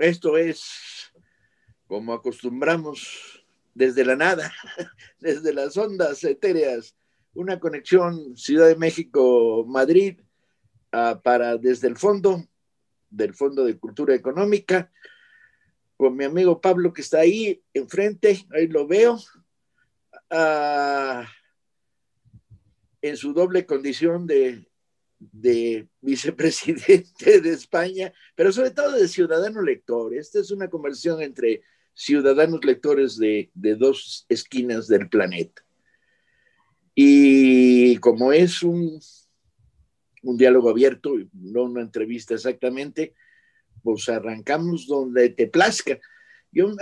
Esto es, como acostumbramos, desde la nada, desde las ondas etéreas, una conexión Ciudad de México-Madrid para desde el fondo, del Fondo de Cultura Económica, con mi amigo Pablo que está ahí enfrente, ahí lo veo, uh, en su doble condición de vicepresidente de España, pero sobre todo de ciudadano lector. Esta es una conversación entre ciudadanos lectores de dos esquinas del planeta. Y como es un diálogo abierto, no una entrevista exactamente, pues arrancamos donde te plazca.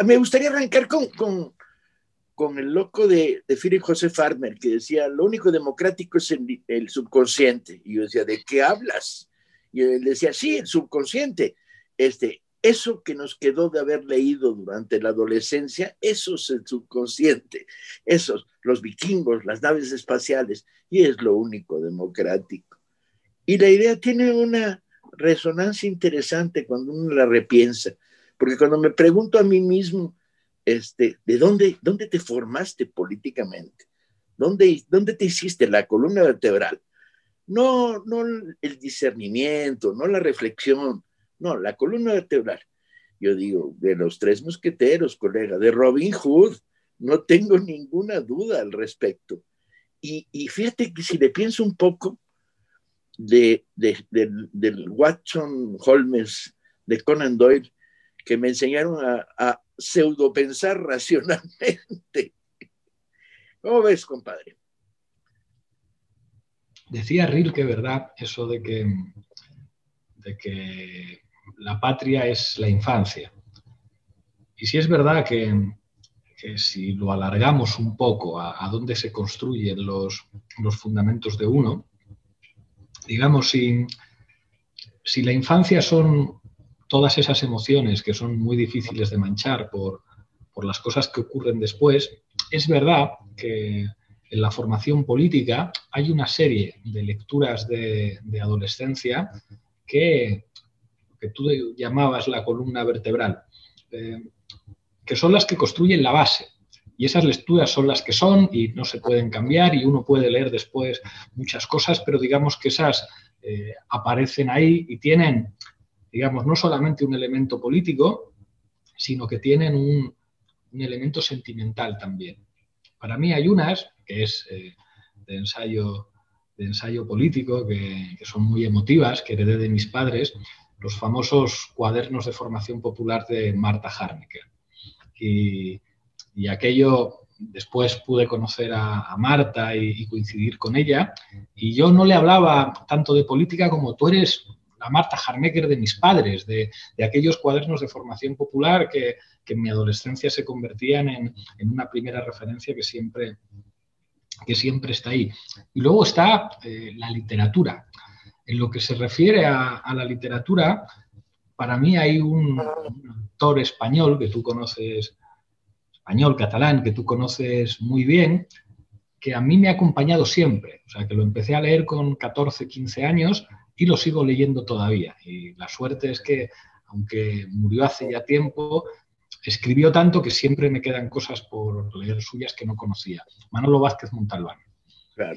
Me gustaría arrancar con el loco de Philip Joseph Farmer, que decía, lo único democrático es el subconsciente. Y yo decía, ¿de qué hablas? Y él decía, sí, el subconsciente. Eso que nos quedó de haber leído durante la adolescencia, eso es el subconsciente. Esos, los vikingos, las naves espaciales, y es lo único democrático. Y la idea tiene una resonancia interesante cuando uno la repiensa, porque cuando me pregunto a mí mismo, ¿de dónde te formaste políticamente? ¿Dónde te hiciste la columna vertebral? No el discernimiento, no la reflexión, no, la columna vertebral. Yo digo, de los tres mosqueteros, colega, de Robin Hood, no tengo ninguna duda al respecto. Y fíjate que si le pienso un poco del Watson Holmes de Conan Doyle, que me enseñaron a pseudopensar racionalmente. ¿Cómo ves, compadre? Decía Rilke, ¿verdad? Eso de que la patria es la infancia. Y sí es verdad que si lo alargamos un poco a dónde se construyen los fundamentos de uno, digamos, si la infancia son todas esas emociones que son muy difíciles de manchar por las cosas que ocurren después, es verdad que en la formación política hay una serie de lecturas de adolescencia que tú llamabas la columna vertebral, que son las que construyen la base. Y esas lecturas son las que son y no se pueden cambiar y uno puede leer después muchas cosas, pero digamos que esas aparecen ahí y tienen, digamos, no solamente un elemento político, sino que tienen un elemento sentimental también. Para mí hay unas, que es de ensayo político, que son muy emotivas, que heredé de mis padres, los famosos cuadernos de formación popular de Marta Harnecker. Y aquello, después pude conocer a Marta y coincidir con ella, y yo no le hablaba tanto de política como tú eres la Marta Harnecker de mis padres, de aquellos cuadernos de formación popular que en mi adolescencia se convertían en una primera referencia que siempre está ahí. Y luego está la literatura. En lo que se refiere a la literatura, para mí hay un autor español que tú conoces, español, catalán, que tú conoces muy bien, que a mí me ha acompañado siempre. O sea, que lo empecé a leer con 14, 15 años y lo sigo leyendo todavía. Y la suerte es que, aunque murió hace ya tiempo, escribió tanto que siempre me quedan cosas por leer suyas que no conocía. Manolo Vázquez Montalbán. Claro.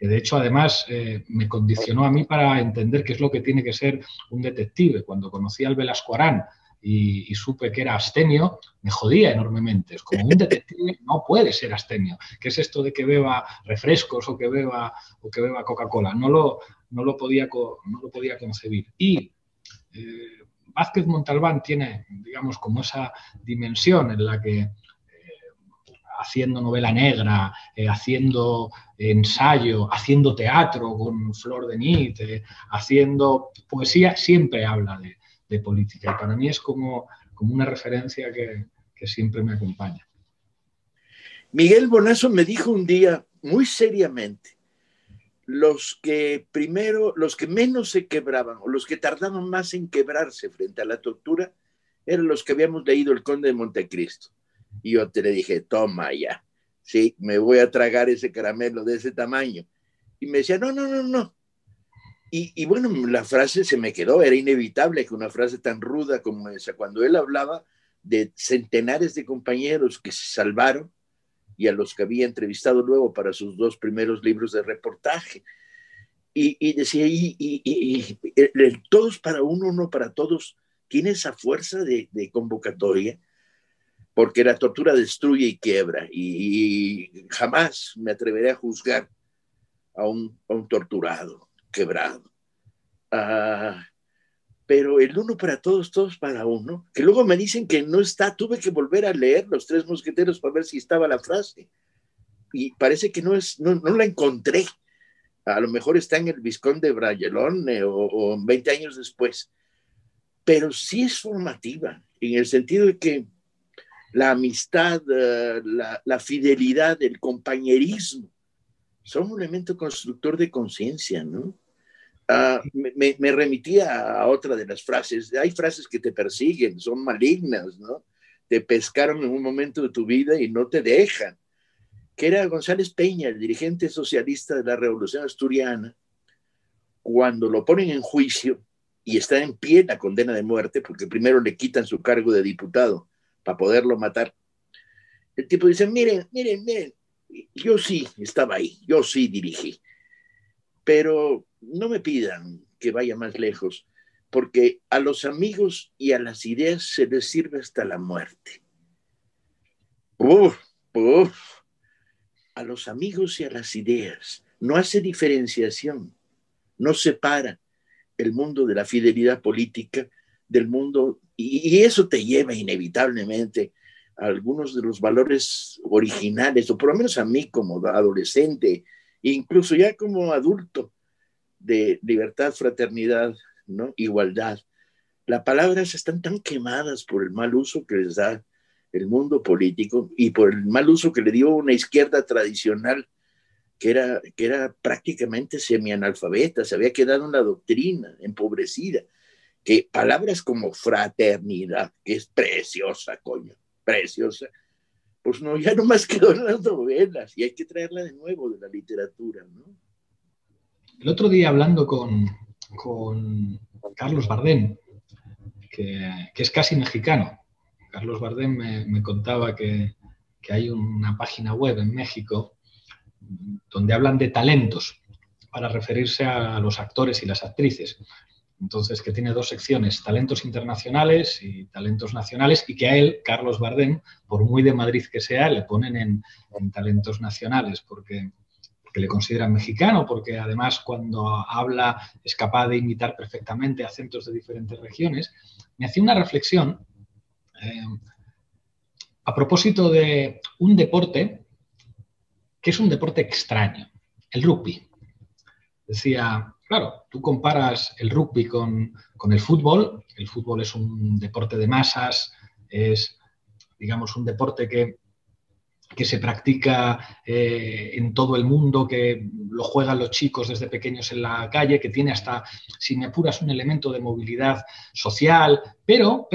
Que de hecho, además, me condicionó a mí para entender qué es lo que tiene que ser un detective. Cuando conocí al Velasco Arán y supe que era abstemio, me jodía enormemente. Es como un detective no puede ser abstemio. ¿Qué es esto de que beba refrescos o que beba Coca-Cola? No lo podía concebir. Y Vázquez Montalbán tiene, digamos, como esa dimensión en la que haciendo novela negra, haciendo ensayo, haciendo teatro con Flor de Nit, haciendo poesía, siempre habla de política. Y para mí es como una referencia que siempre me acompaña. Miguel Bonazo me dijo un día, muy seriamente, los que menos se quebraban, o los que tardaban más en quebrarse frente a la tortura, eran los que habíamos leído El Conde de Montecristo. Y yo te le dije, toma ya, sí, me voy a tragar ese caramelo de ese tamaño. Y me decía, no, Y bueno, la frase se me quedó, era inevitable que una frase tan ruda como esa, cuando él hablaba de centenares de compañeros que se salvaron y a los que había entrevistado luego para sus 2 primeros libros de reportaje. Y decía, el todos para uno, uno para todos, tiene esa fuerza de convocatoria, porque la tortura destruye y quiebra, y jamás me atreveré a juzgar a un torturado, quebrado. Ah, pero el uno para todos, todos para uno, que luego me dicen que no está, tuve que volver a leer Los Tres Mosqueteros para ver si estaba la frase, y parece que no la encontré. A lo mejor está en el Vizconde de Bragelonne o 20 años después, pero sí es formativa, en el sentido de que la amistad, la fidelidad, el compañerismo, son un elemento constructor de conciencia, ¿no? Me remitía a otra de las frases. Hay frases que te persiguen, son malignas, ¿no? Te pescaron en un momento de tu vida y no te dejan. Que era González Peña, el dirigente socialista de la Revolución Asturiana, cuando lo ponen en juicio y está en pie la condena de muerte, porque primero le quitan su cargo de diputado para poderlo matar. El tipo dice, miren, yo sí estaba ahí, yo sí dirigí, pero no me pidan que vaya más lejos, porque a los amigos y a las ideas se les sirve hasta la muerte. Uf, uf. A los amigos y a las ideas no hace diferenciación, no separa el mundo de la fidelidad política del mundo, y eso te lleva inevitablemente a algunos de los valores originales, o por lo menos a mí como adolescente, incluso ya como adulto, de libertad, fraternidad, ¿no? Igualdad. Las palabras están tan quemadas por el mal uso que les da el mundo político y por el mal uso que le dio una izquierda tradicional que era prácticamente semianalfabeta, se había quedado en la doctrina, empobrecida, que palabras como fraternidad, que es preciosa, coño, preciosa, pues no, ya nomás quedó en las novelas y hay que traerla de nuevo de la literatura, ¿no? El otro día hablando con Carlos Bardem, que es casi mexicano, Carlos Bardem me contaba que hay una página web en México donde hablan de talentos para referirse a los actores y las actrices. Entonces, que tiene 2 secciones, talentos internacionales y talentos nacionales, y que a él, Carlos Bardem, por muy de Madrid que sea, le ponen en talentos nacionales, porque le consideran mexicano, porque además cuando habla es capaz de imitar perfectamente acentos de diferentes regiones. Me hacía una reflexión a propósito de un deporte que es un deporte extraño, el rugby. Decía, claro, tú comparas el rugby con el fútbol es un deporte de masas, es, digamos, un deporte que se practica en todo el mundo, que lo juegan los chicos desde pequeños en la calle, que tiene hasta, si me apuras, un elemento de movilidad social, pero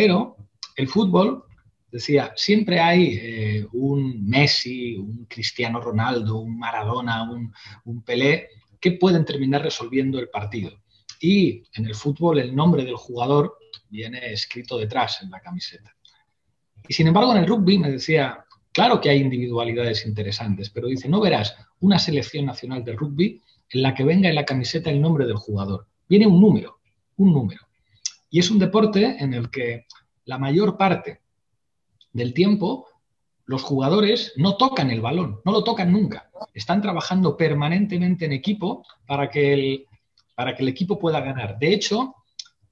el fútbol, decía, siempre hay un Messi, un Cristiano Ronaldo, un Maradona, un Pelé, que pueden terminar resolviendo el partido. Y en el fútbol el nombre del jugador viene escrito detrás en la camiseta. Y sin embargo en el rugby me decía, claro que hay individualidades interesantes, pero dice, no verás una selección nacional de rugby en la que venga en la camiseta el nombre del jugador. Viene un número, un número. Y es un deporte en el que la mayor parte del tiempo los jugadores no tocan el balón, no lo tocan nunca. Están trabajando permanentemente en equipo para que el equipo pueda ganar. De hecho,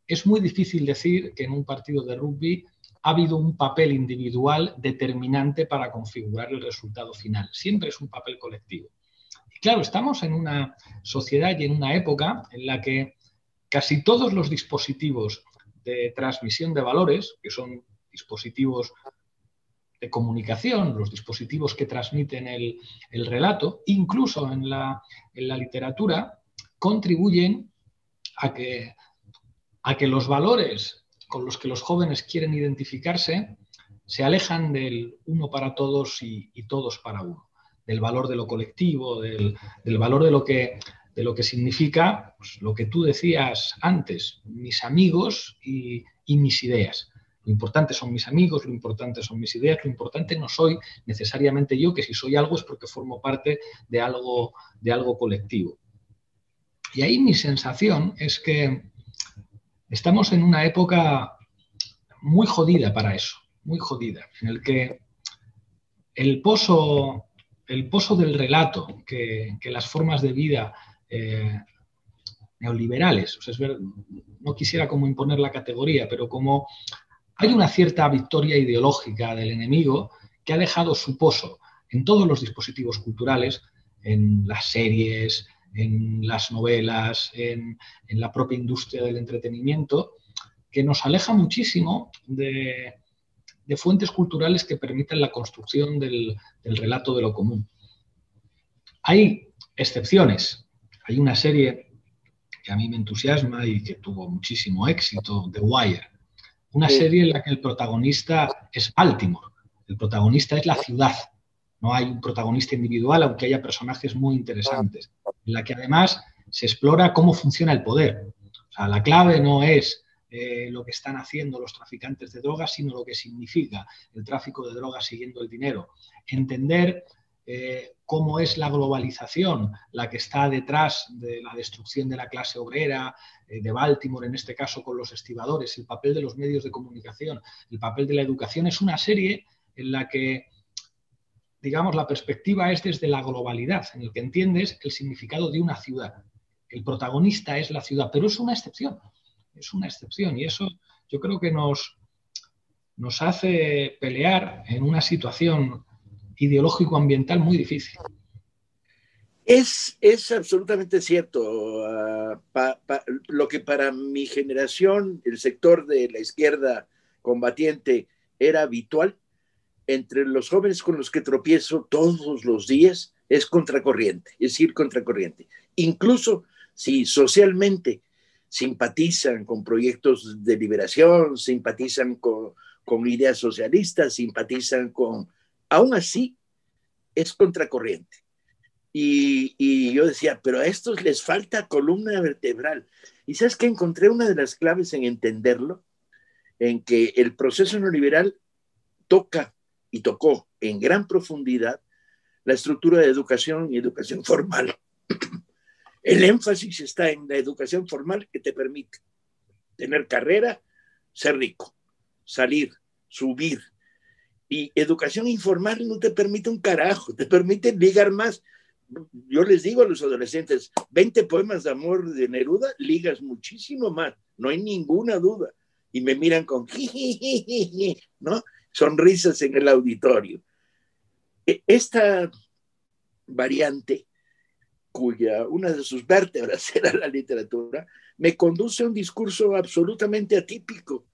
es muy difícil decir que en un partido de rugby ha habido un papel individual determinante para configurar el resultado final. Siempre es un papel colectivo. Y claro, estamos en una sociedad y en una época en la que casi todos los dispositivos de transmisión de valores, que son dispositivos de comunicación, los dispositivos que transmiten el relato, incluso en la literatura, contribuyen a que los valores con los que los jóvenes quieren identificarse se alejan del uno para todos y todos para uno, del valor de lo colectivo, del valor de lo que de lo que significa, pues, lo que tú decías antes, mis amigos y mis ideas. Lo importante son mis amigos, lo importante son mis ideas, lo importante no soy necesariamente yo, que si soy algo es porque formo parte de algo colectivo. Y ahí mi sensación es que estamos en una época muy jodida para eso, muy jodida, en el que el pozo del relato que las formas de vida neoliberales, o sea, no quisiera como imponer la categoría, pero como hay una cierta victoria ideológica del enemigo que ha dejado su pozo en todos los dispositivos culturales, en las series, en las novelas, en la propia industria del entretenimiento, que nos aleja muchísimo de fuentes culturales que permitan la construcción del relato de lo común. Hay excepciones. Hay una serie que a mí me entusiasma y que tuvo muchísimo éxito, The Wire. Una serie en la que el protagonista es Baltimore. El protagonista es la ciudad. No hay un protagonista individual, aunque haya personajes muy interesantes. En la que además se explora cómo funciona el poder. O sea, la clave no es lo que están haciendo los traficantes de drogas, sino lo que significa el tráfico de drogas siguiendo el dinero. Entender cómo es la globalización la que está detrás de la destrucción de la clase obrera, de Baltimore, en este caso con los estibadores, el papel de los medios de comunicación, el papel de la educación. Es una serie en la que, digamos, la perspectiva es desde la globalidad, en el que entiendes el significado de una ciudad. El protagonista es la ciudad, pero es una excepción. Es una excepción y eso yo creo que nos hace pelear en una situación ideológico-ambiental muy difícil. Es absolutamente cierto. Lo que para mi generación, el sector de la izquierda combatiente, era habitual, entre los jóvenes con los que tropiezo todos los días, es contracorriente, es ir contracorriente. Incluso si socialmente simpatizan con proyectos de liberación, simpatizan con ideas socialistas, simpatizan con... Aún así, es contracorriente. Y yo decía, pero a estos les falta columna vertebral. ¿Y sabes qué? Encontré una de las claves en entenderlo, en que el proceso neoliberal toca y tocó en gran profundidad la estructura de educación y educación formal. El énfasis está en la educación formal que te permite tener carrera, ser rico, salir, subir. Y educación informal no te permite un carajo, te permite ligar más. Yo les digo a los adolescentes, 20 poemas de amor de Neruda, ligas muchísimo más, no hay ninguna duda. Y me miran con ¿no? Sonrisas en el auditorio. Esta variante, cuya una de sus vértebras era la literatura, me conduce a un discurso absolutamente atípico,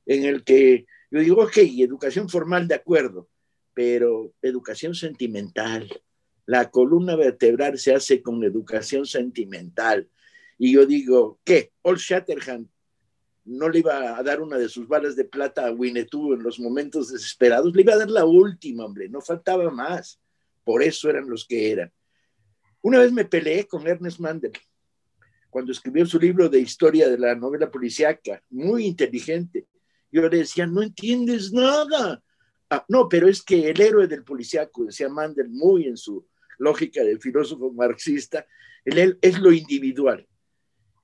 en el que yo digo, ok, educación formal de acuerdo, pero educación sentimental. La columna vertebral se hace con educación sentimental. Y yo digo, ¿qué? Old Shatterhand no le iba a dar una de sus balas de plata a Winnetou en los momentos desesperados, le iba a dar la última, hombre, no faltaba más. Por eso eran los que eran. Una vez me peleé con Ernest Mandel, cuando escribió su libro de historia de la novela policíaca, muy inteligente. Yo le decía, no entiendes nada. No, pero es que el héroe del policíaco, decía Mandel, muy en su lógica de filósofo marxista, él es lo individual.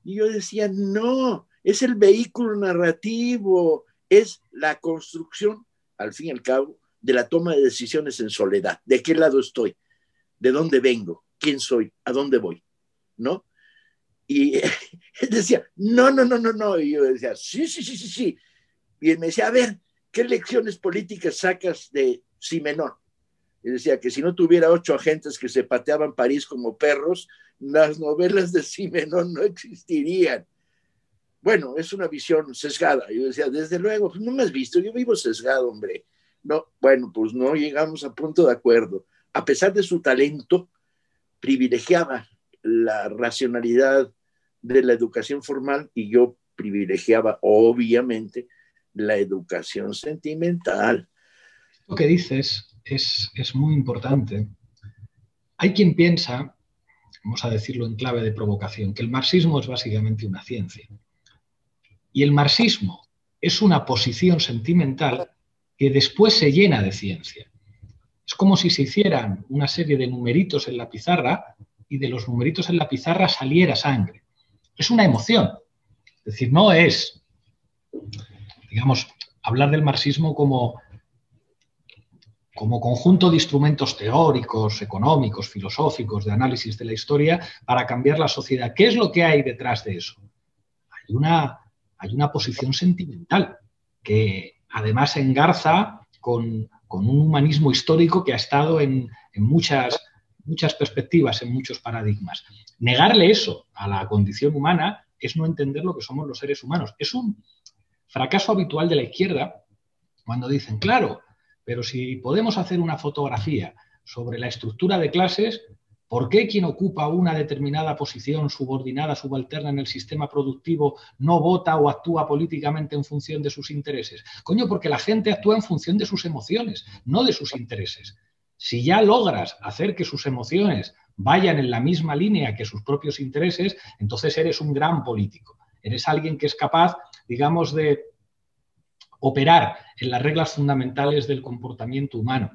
Y yo decía, no, es el vehículo narrativo, es la construcción, al fin y al cabo, de la toma de decisiones en soledad. ¿De qué lado estoy? ¿De dónde vengo? ¿Quién soy? ¿A dónde voy? ¿No? Y él decía, no. Y yo decía, sí. Y él me decía, a ver, ¿qué lecciones políticas sacas de Simenón? Y decía que si no tuviera 8 agentes que se pateaban París como perros, las novelas de Simenón no existirían. Bueno, es una visión sesgada. Yo decía, desde luego, pues no me has visto, yo vivo sesgado, hombre. No, bueno, pues no llegamos a punto de acuerdo. A pesar de su talento, privilegiaba la racionalidad de la educación formal y yo privilegiaba, obviamente, la educación sentimental. Lo que dices es muy importante. Hay quien piensa vamos a decirlo en clave de provocación, que el marxismo es básicamente una ciencia. Y el marxismo es una posición sentimental que después se llena de ciencia. Es como si se hicieran una serie de numeritos en la pizarra y de los numeritos en la pizarra saliera sangre. Es una emoción. Es decir, no es, digamos, hablar del marxismo como conjunto de instrumentos teóricos, económicos, filosóficos, de análisis de la historia para cambiar la sociedad. ¿Qué es lo que hay detrás de eso? Hay una posición sentimental que además engarza con un humanismo histórico que ha estado en muchas perspectivas, en muchos paradigmas. Negarle eso a la condición humana es no entender lo que somos los seres humanos. Es un fracaso habitual de la izquierda cuando dicen, claro, pero si podemos hacer una fotografía sobre la estructura de clases, ¿por qué quien ocupa una determinada posición subordinada, subalterna en el sistema productivo no vota o actúa políticamente en función de sus intereses? Coño, porque la gente actúa en función de sus emociones, no de sus intereses. Si ya logras hacer que sus emociones vayan en la misma línea que sus propios intereses, entonces eres un gran político. Eres alguien que es capaz, digamos, de operar en las reglas fundamentales del comportamiento humano.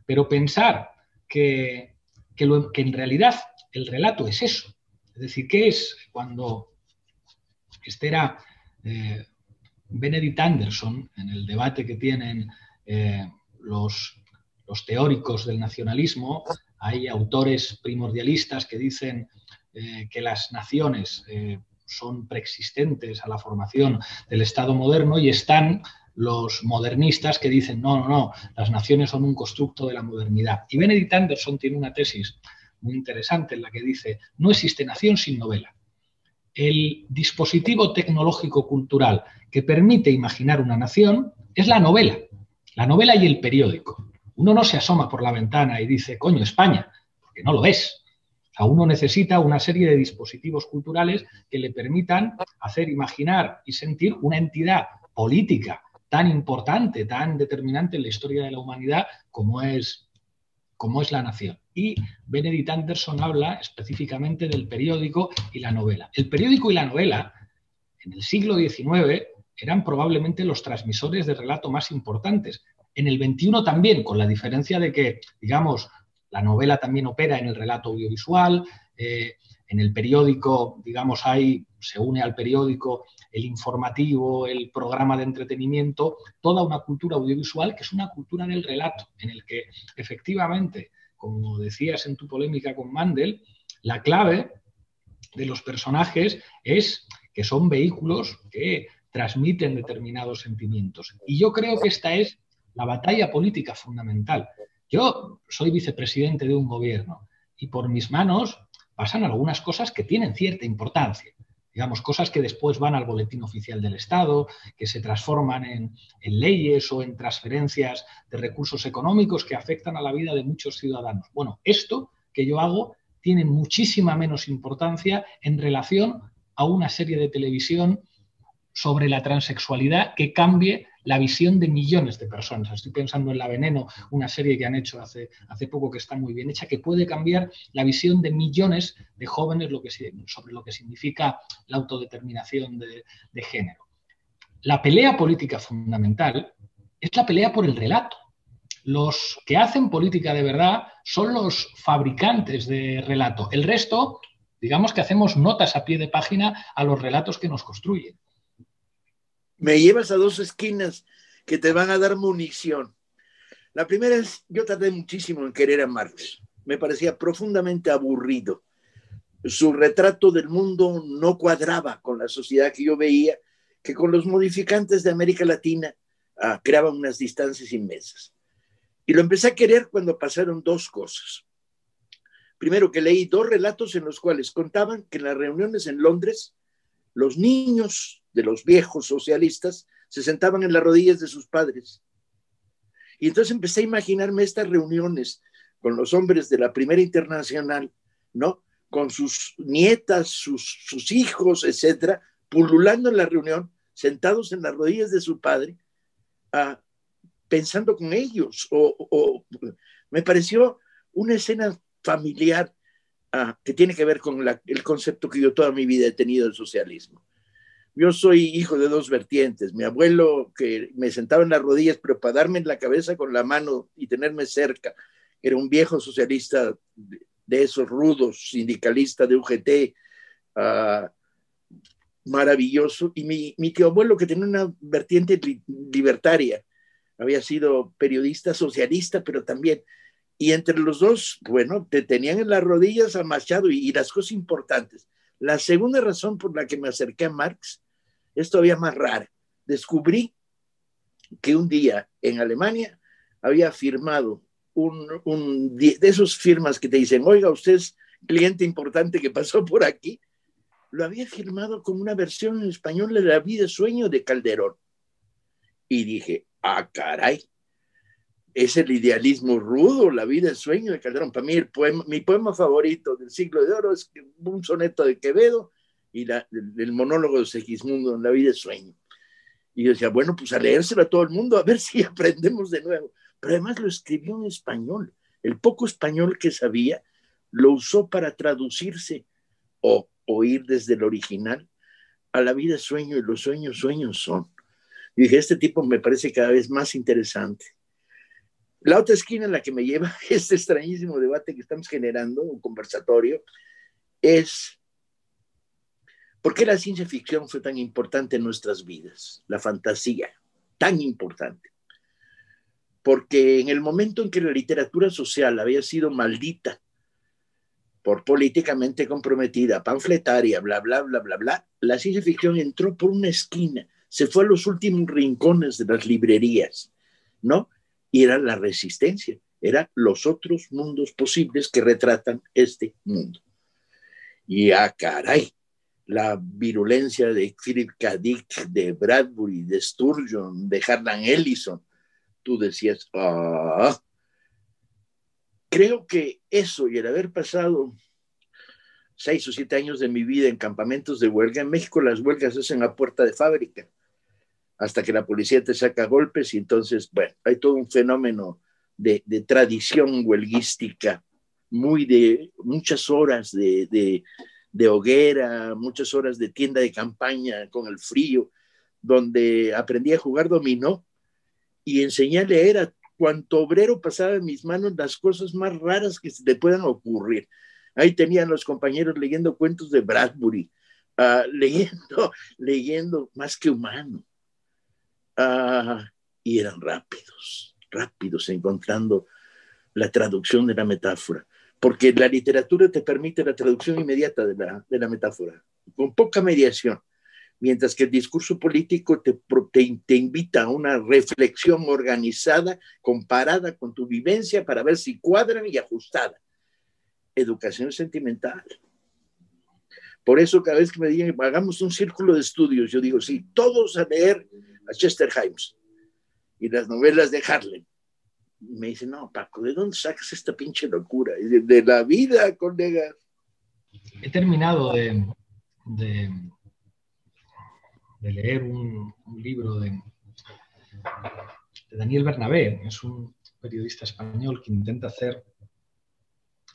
Pero pensar que en realidad el relato es eso. Es decir, ¿qué es cuando este era Benedict Anderson, en el debate que tienen los teóricos del nacionalismo? Hay autores primordialistas que dicen que las naciones son preexistentes a la formación del Estado moderno, y están los modernistas que dicen no, las naciones son un constructo de la modernidad. Y Benedict Anderson tiene una tesis muy interesante en la que dice: no existe nación sin novela. El dispositivo tecnológico-cultural que permite imaginar una nación es la novela y el periódico. Uno no se asoma por la ventana y dice, coño, España, porque no lo es. O sea, uno necesita una serie de dispositivos culturales que le permitan hacer imaginar y sentir una entidad política tan importante, tan determinante en la historia de la humanidad como es la nación. Y Benedict Anderson habla específicamente del periódico y la novela. El periódico y la novela, en el siglo XIX, eran probablemente los transmisores de relato más importantes. En el XXI también, con la diferencia de que, digamos, la novela también opera en el relato audiovisual, en el periódico, digamos, se une al periódico el informativo, el programa de entretenimiento, toda una cultura audiovisual que es una cultura del relato, en el que efectivamente, como decías en tu polémica con Mandel, la clave de los personajes es que son vehículos que transmiten determinados sentimientos. Y yo creo que esta es la batalla política fundamental. Yo soy vicepresidente de un gobierno y por mis manos pasan algunas cosas que tienen cierta importancia. Digamos, cosas que después van al boletín oficial del Estado, que se transforman en leyes o en transferencias de recursos económicos que afectan a la vida de muchos ciudadanos. Bueno, esto que yo hago tiene muchísima menos importancia en relación a una serie de televisión sobre la transexualidad que cambie la visión de millones de personas. Estoy pensando en La Veneno, una serie que han hecho hace poco que está muy bien hecha, que puede cambiar la visión de millones de jóvenes sobre lo que significa la autodeterminación de género. La pelea política fundamental es la pelea por el relato. Los que hacen política de verdad son los fabricantes de relato. El resto, digamos que hacemos notas a pie de página a los relatos que nos construyen. Me llevas a dos esquinas que te van a dar munición. La primera es, yo tardé muchísimo en querer a Marx. Me parecía profundamente aburrido. Su retrato del mundo no cuadraba con la sociedad que yo veía, que con los modificantes de América Latina creaban unas distancias inmensas. Y lo empecé a querer cuando pasaron dos cosas. Primero, que leí dos relatos en los cuales contaban que en las reuniones en Londres, los niños de los viejos socialistas se sentaban en las rodillas de sus padres. Y entonces empecé a imaginarme estas reuniones con los hombres de la Primera Internacional, ¿no? Con sus nietas, sus hijos, etcétera, pululando en la reunión, sentados en las rodillas de su padre, pensando con ellos. Me pareció una escena familiar que tiene que ver con el concepto que yo toda mi vida he tenido del socialismo. Yo soy hijo de dos vertientes. Mi abuelo, que me sentaba en las rodillas, pero para darme en la cabeza con la mano y tenerme cerca, era un viejo socialista de esos rudos, sindicalista de UGT, maravilloso. Y mi tío abuelo, que tenía una vertiente libertaria, había sido periodista socialista, pero también. Y entre los dos, bueno, te tenían en las rodillas a Machado y las cosas importantes. La segunda razón por la que me acerqué a Marx es todavía más rara. Descubrí que un día en Alemania había firmado de esos firmas que te dicen, oiga, usted es cliente importante que pasó por aquí, lo había firmado como una versión en español de La vida sueño de Calderón. Y dije, caray, es el idealismo rudo, La vida es sueño de Calderón. Para mí mi poema favorito del siglo de oro es un soneto de Quevedo y el monólogo de Segismundo en La vida es sueño. Y yo decía, bueno, pues a leérselo a todo el mundo, a ver si aprendemos de nuevo. Pero además lo escribió en español. El poco español que sabía lo usó para traducirse o oír desde el original a La vida es sueño y los sueños, sueños son. Y dije, este tipo me parece cada vez más interesante. La otra esquina en la que me lleva este extrañísimo debate que estamos generando, un conversatorio, es ¿por qué la ciencia ficción fue tan importante en nuestras vidas? La fantasía, tan importante. Porque en el momento en que la literatura social había sido maldita por políticamente comprometida, panfletaria, bla, bla, bla, bla, bla, la ciencia ficción entró por una esquina, se fue a los últimos rincones de las librerías, ¿no? Y era la resistencia, eran los otros mundos posibles que retratan este mundo. Y caray, la virulencia de Philip K. Dick, de Bradbury, de Sturgeon, de Harlan Ellison, tú decías, creo que eso y el haber pasado 6 o 7 años de mi vida en campamentos de huelga, en México las huelgas se hacen a puerta de fábrica, hasta que la policía te saca golpes y entonces, bueno, hay todo un fenómeno de tradición huelguística, de muchas horas de hoguera, muchas horas de tienda de campaña con el frío, donde aprendí a jugar dominó y enseñé a leer a cuanto obrero pasaba en mis manos las cosas más raras que se te puedan ocurrir. Ahí tenían los compañeros leyendo cuentos de Bradbury, leyendo Más que humano. Y eran rápidos encontrando la traducción de la metáfora, porque la literatura te permite la traducción inmediata de la metáfora, con poca mediación, mientras que el discurso político te invita a una reflexión organizada, comparada con tu vivencia para ver si cuadran y ajustada. Educación sentimental. Por eso cada vez que me digan, hagamos un círculo de estudios, yo digo, sí, todos a leer a Chester Himes y las novelas de Harlan. Me dicen, no, Paco, ¿de dónde sacas esta pinche locura? De la vida, colega. He terminado de leer un libro de Daniel Bernabé. Es un periodista español que intenta hacer,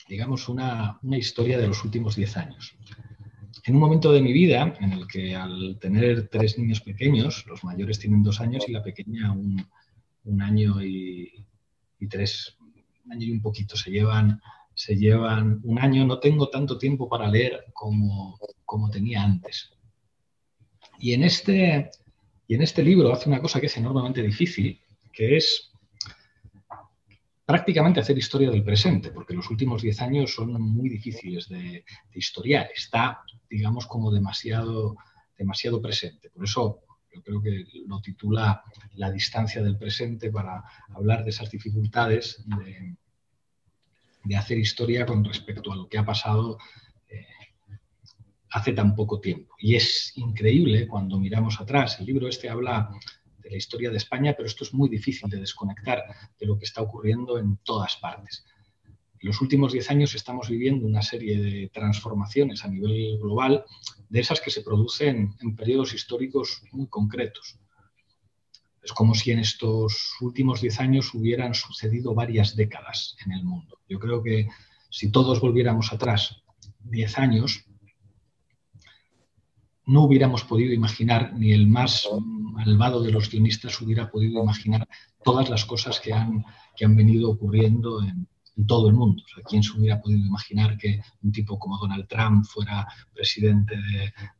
digamos, una historia de los últimos 10 años. En un momento de mi vida en el que, al tener 3 niños pequeños, los mayores tienen 2 años y la pequeña un año y 3, un año y un poquito, se llevan un año, no tengo tanto tiempo para leer como tenía antes. Y en este libro hace una cosa que es enormemente difícil, que es prácticamente hacer historia del presente, porque los últimos 10 años son muy difíciles de historiar. Está, digamos, como demasiado presente. Por eso yo creo que lo titula La distancia del presente, para hablar de esas dificultades de hacer historia con respecto a lo que ha pasado hace tan poco tiempo. Y es increíble cuando miramos atrás. El libro este habla de la historia de España, pero esto es muy difícil de desconectar de lo que está ocurriendo en todas partes. En los últimos 10 años estamos viviendo una serie de transformaciones a nivel global, de esas que se producen en periodos históricos muy concretos. Es como si en estos últimos 10 años hubieran sucedido varias décadas en el mundo. Yo creo que si todos volviéramos atrás 10 años no hubiéramos podido imaginar, ni el más malvado de los guionistas hubiera podido imaginar todas las cosas que han venido ocurriendo en todo el mundo. O sea, ¿quién se hubiera podido imaginar que un tipo como Donald Trump fuera presidente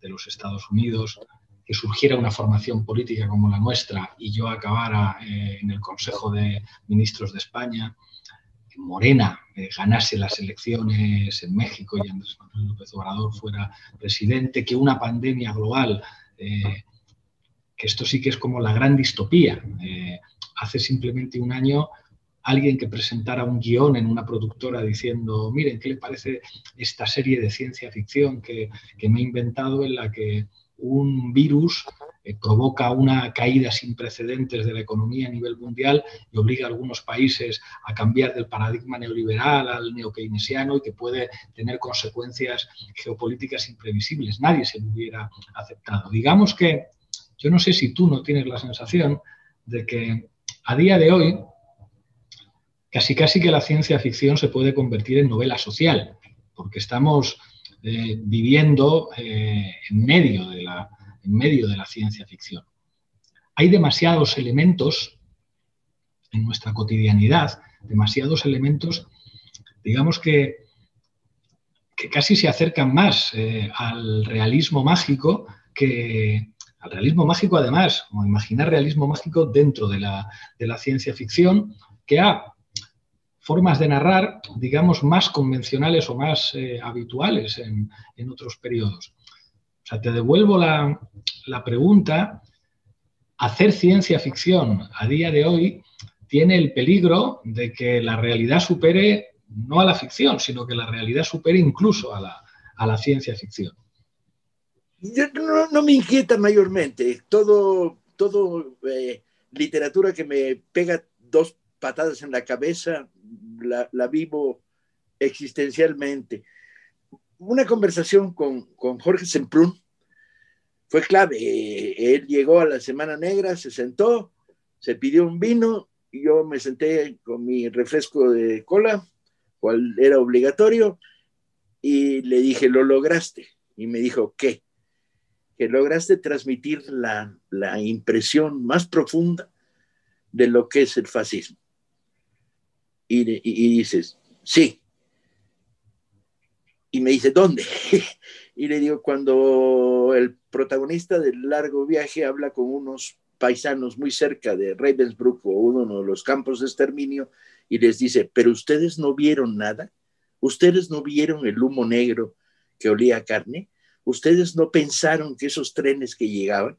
de los Estados Unidos, que surgiera una formación política como la nuestra y yo acabara en el Consejo de Ministros de España, que Morena ganase las elecciones en México y Andrés Manuel López Obrador fuera presidente, que una pandemia global, que esto sí que es como la gran distopía. Hace simplemente un año alguien que presentara un guión en una productora diciendo, miren, ¿qué le parece esta serie de ciencia ficción que me he inventado en la que un virus provoca una caída sin precedentes de la economía a nivel mundial y obliga a algunos países a cambiar del paradigma neoliberal al neokeynesiano y que puede tener consecuencias geopolíticas imprevisibles? Nadie se lo hubiera aceptado. Digamos que yo no sé si tú no tienes la sensación de que a día de hoy casi que la ciencia ficción se puede convertir en novela social, porque estamos viviendo en medio de la ciencia ficción. Hay demasiados elementos en nuestra cotidianidad, demasiados elementos, digamos que casi se acercan más al realismo mágico que al realismo mágico, además, como imaginar realismo mágico dentro de la ciencia ficción, que a formas de narrar, digamos, más convencionales o más habituales en otros periodos. O sea, te devuelvo la pregunta. Hacer ciencia ficción a día de hoy tiene el peligro de que la realidad supere no a la ficción, sino que la realidad supere incluso a la ciencia ficción. No me inquieta mayormente. Todo literatura que me pega 2 patadas en la cabeza, la vivo existencialmente. Una conversación con Jorge Semprún fue clave. Él llegó a la Semana Negra, se sentó, se pidió un vino, y yo me senté con mi refresco de cola, cual era obligatorio, y le dije, lo lograste. Y me dijo, ¿qué? Que lograste transmitir la impresión más profunda de lo que es el fascismo. Y dices, sí. Y me dice, ¿dónde? Y le digo, cuando el protagonista del largo viaje habla con unos paisanos muy cerca de Ravensbrück o uno de los campos de exterminio y les dice, pero ustedes no vieron nada, ustedes no vieron el humo negro que olía a carne, ustedes no pensaron que esos trenes que llegaban,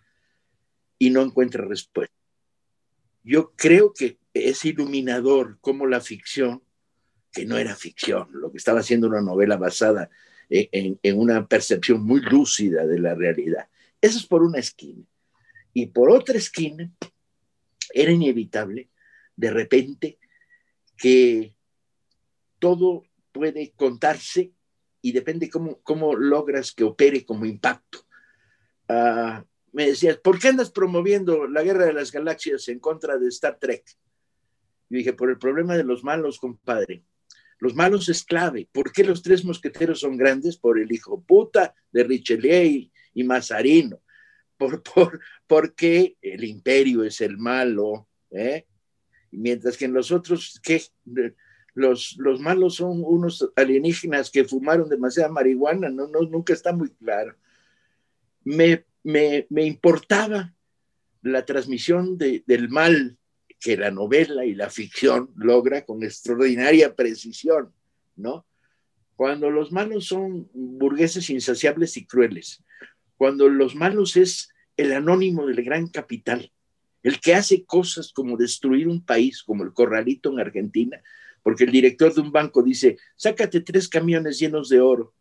y no encuentra respuesta. Yo creo que es iluminador cómo la ficción, que no era ficción, lo que estaba haciendo una novela basada en una percepción muy lúcida de la realidad. Eso es por una esquina. Y por otra esquina, era inevitable, de repente, que todo puede contarse y depende cómo logras que opere como impacto. Me decías, ¿por qué andas promoviendo la Guerra de las Galaxias en contra de Star Trek? Yo dije, por el problema de los malos, compadre. Los malos es clave. ¿Por qué los 3 mosqueteros son grandes? Por el hijo puta de Richelieu y Mazarino. Porque el imperio es el malo, ¿eh? Mientras que en los otros, ¿qué? Los malos son unos alienígenas que fumaron demasiada marihuana, nunca está muy claro. Me importaba la transmisión del mal que la novela y la ficción logra con extraordinaria precisión, ¿no? Cuando los malos son burgueses insaciables y crueles, cuando los malos es el anónimo del gran capital, el que hace cosas como destruir un país, como el Corralito en Argentina, porque el director de un banco dice, sácate 3 camiones llenos de oro,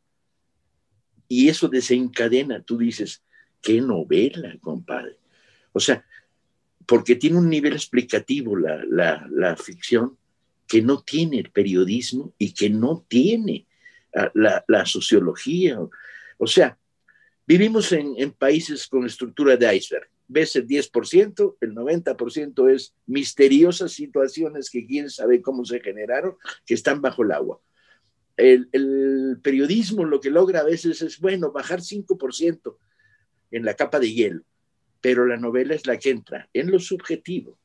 y eso desencadena, tú dices, qué novela, compadre. O sea, porque tiene un nivel explicativo la ficción que no tiene el periodismo y que no tiene la sociología. O sea, vivimos en países con estructura de iceberg. Ves el 10%, el 90% es misteriosas situaciones que quién sabe cómo se generaron, que están bajo el agua. el periodismo lo que logra a veces es, bueno, bajar 5% en la capa de hielo, pero la novela es la que entra en lo subjetivo,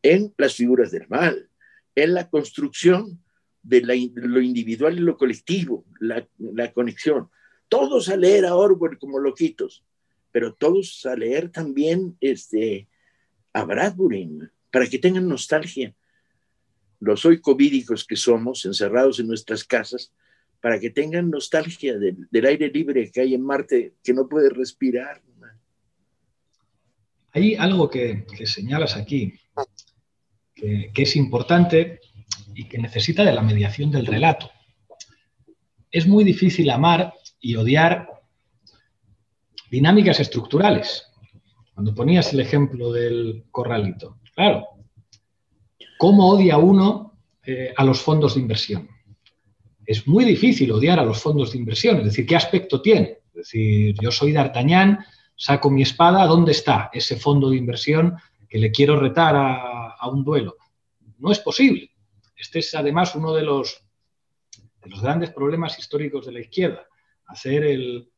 en las figuras del mal, en la construcción de lo individual y lo colectivo, la conexión. Todos a leer a Orwell como loquitos, pero todos a leer también a Bradbury, para que tengan nostalgia. Los hoy covídicos que somos, encerrados en nuestras casas, para que tengan nostalgia del aire libre que hay en Marte, que no puede respirar. Hay algo que señalas aquí, que es importante y que necesita de la mediación del relato. Es muy difícil amar y odiar dinámicas estructurales. Cuando ponías el ejemplo del corralito, claro, ¿cómo odia uno a los fondos de inversión? Es muy difícil odiar a los fondos de inversión, es decir, ¿qué aspecto tiene? Es decir, yo soy D'Artagnan, saco mi espada, ¿dónde está ese fondo de inversión que le quiero retar a un duelo? No es posible. Este es además uno de los grandes problemas históricos de la izquierda, hacer el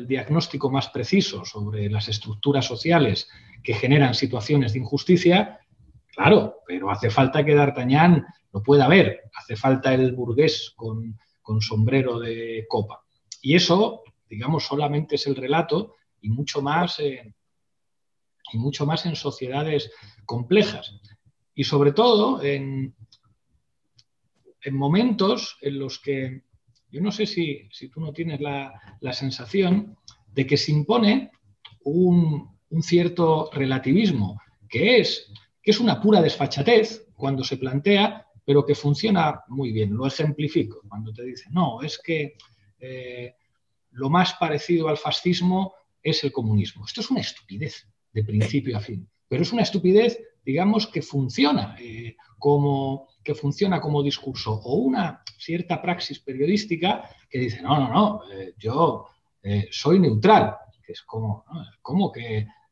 diagnóstico más preciso sobre las estructuras sociales que generan situaciones de injusticia. Claro, pero hace falta que D'Artagnan lo pueda ver, hace falta el burgués con sombrero de copa. Y eso, digamos, solamente es el relato y mucho más en sociedades complejas. Y sobre todo en momentos en los que, yo no sé si tú no tienes la sensación de que se impone un cierto relativismo, que es una pura desfachatez cuando se plantea, pero que funciona muy bien. Lo ejemplifico. Cuando te dicen, no, es que lo más parecido al fascismo es el comunismo. Esto es una estupidez de principio a fin, pero es una estupidez, digamos, que funciona como discurso, o una cierta praxis periodística que dice, no, yo soy neutral, que es como, ¿no?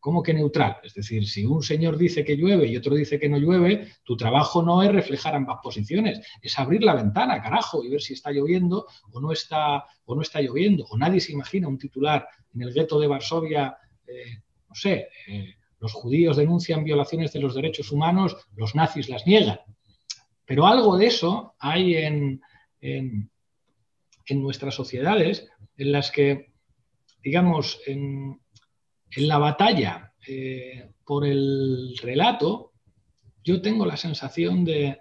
¿Cómo que neutral? Es decir, si un señor dice que llueve y otro dice que no llueve, tu trabajo no es reflejar ambas posiciones, es abrir la ventana, carajo, y ver si está lloviendo o no está lloviendo. O nadie se imagina un titular en el gueto de Varsovia, no sé, los judíos denuncian violaciones de los derechos humanos, los nazis las niegan. Pero algo de eso hay en nuestras sociedades, en las que, digamos, en la batalla por el relato, yo tengo la sensación de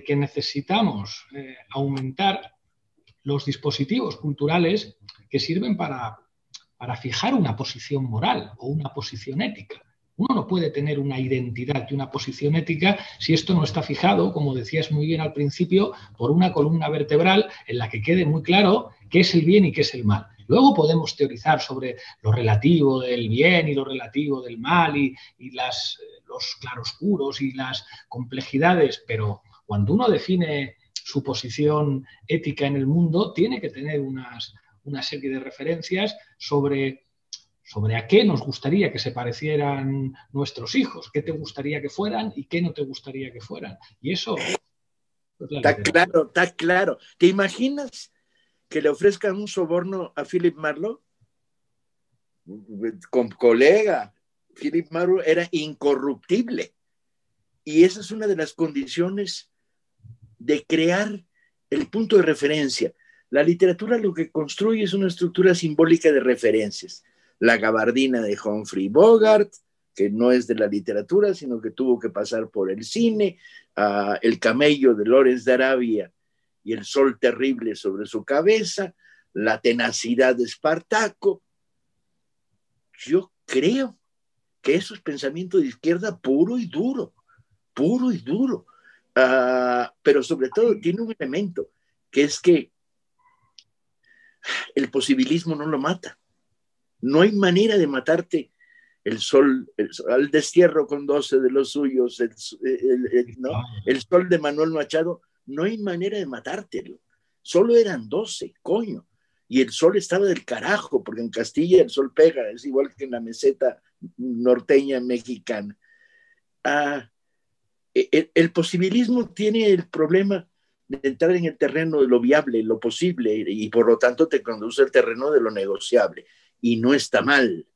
que necesitamos aumentar los dispositivos culturales que sirven para fijar una posición moral o una posición ética. Uno no puede tener una identidad y una posición ética si esto no está fijado, como decías muy bien al principio, por una columna vertebral en la que quede muy claro qué es el bien y qué es el mal. Luego podemos teorizar sobre lo relativo del bien y lo relativo del mal y los claroscuros y las complejidades, pero cuando uno define su posición ética en el mundo, tiene que tener una serie de referencias sobre a qué nos gustaría que se parecieran nuestros hijos, qué te gustaría que fueran y qué no te gustaría que fueran. Y eso es la Está literatura. claro, está claro. ¿Te imaginas que le ofrezcan un soborno a Philip Marlowe? Con colega, Philip Marlowe era incorruptible. Y esa es una de las condiciones de crear el punto de referencia. La literatura lo que construye es una estructura simbólica de referencias. La gabardina de Humphrey Bogart, que no es de la literatura, sino que tuvo que pasar por el cine, el camello de Lawrence de Arabia y el sol terrible sobre su cabeza, la tenacidad de Espartaco. Yo creo que eso es pensamiento de izquierda puro y duro, puro y duro. Pero sobre todo tiene un elemento, que es que el posibilismo no lo mata. No hay manera de matarte el sol al destierro con 12 de los suyos, ¿no? El sol de Manuel Machado, no hay manera de matártelo. Solo eran 12, coño. Y el sol estaba del carajo, porque en Castilla el sol pega, es igual que en la meseta norteña mexicana. El posibilismo tiene el problema de entrar en el terreno de lo viable, lo posible, y por lo tanto te conduce al terreno de lo negociable. Y no está mal,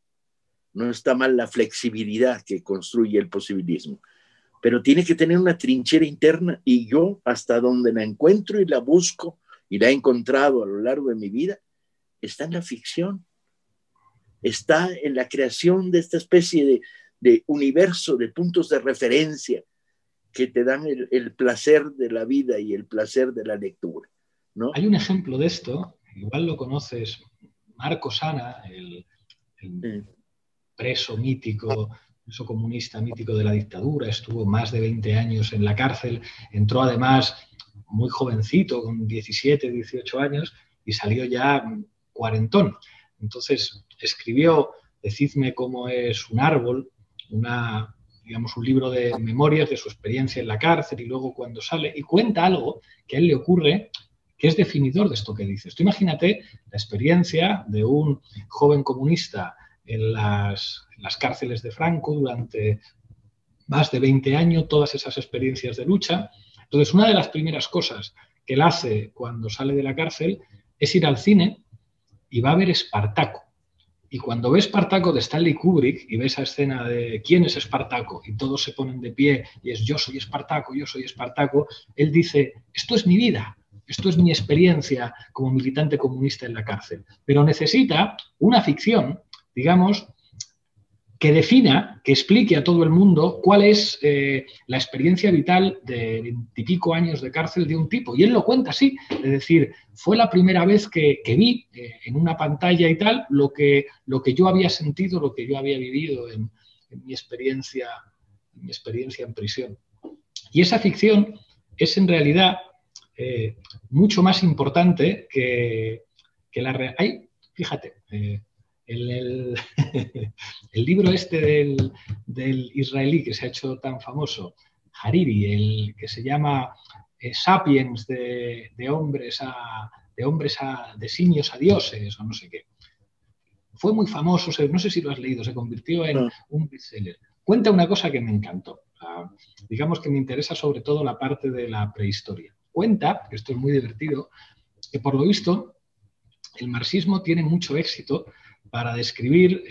no está mal la flexibilidad que construye el posibilismo, pero tiene que tener una trinchera interna, y yo hasta donde la encuentro y la busco y la he encontrado a lo largo de mi vida, está en la ficción, está en la creación de esta especie de universo, de puntos de referencia que te dan el placer de la vida y el placer de la lectura, ¿no? Hay un ejemplo de esto, igual lo conoces, Marco Sana, el preso mítico, preso comunista mítico de la dictadura, estuvo más de 20 años en la cárcel, entró además muy jovencito, con 17, 18 años, y salió ya cuarentón. Entonces escribió Decidme cómo es un árbol, digamos, un libro de memorias de su experiencia en la cárcel, y luego cuando sale, y cuenta algo que a él le ocurre que es definidor de esto que dices. Tú imagínate la experiencia de un joven comunista en las cárceles de Franco durante más de 20 años, todas esas experiencias de lucha. Entonces, una de las primeras cosas que él hace cuando sale de la cárcel es ir al cine y va a ver Espartaco. Y cuando ve Espartaco de Stanley Kubrick y ve esa escena de ¿quién es Espartaco? Y todos se ponen de pie y es yo soy Espartaco, él dice, esto es mi vida, esto es mi experiencia como militante comunista en la cárcel. Pero necesita una ficción, digamos, que defina, que explique a todo el mundo cuál es la experiencia vital de 20 y pico años de cárcel de un tipo. Y él lo cuenta así, es decir, fue la primera vez que vi en una pantalla y tal lo que yo había sentido, lo que yo había vivido en mi experiencia en prisión. Y esa ficción es en realidad mucho más importante que la realidad. Fíjate, el libro este del israelí que se ha hecho tan famoso, Hariri, el que se llama Sapiens, de simios a dioses, o no sé qué. Fue muy famoso, no sé si lo has leído, se convirtió en un bestseller. Cuenta una cosa que me encantó. Digamos que me interesa sobre todo la parte de la prehistoria. Cuenta, que esto es muy divertido, que por lo visto el marxismo tiene mucho éxito para describir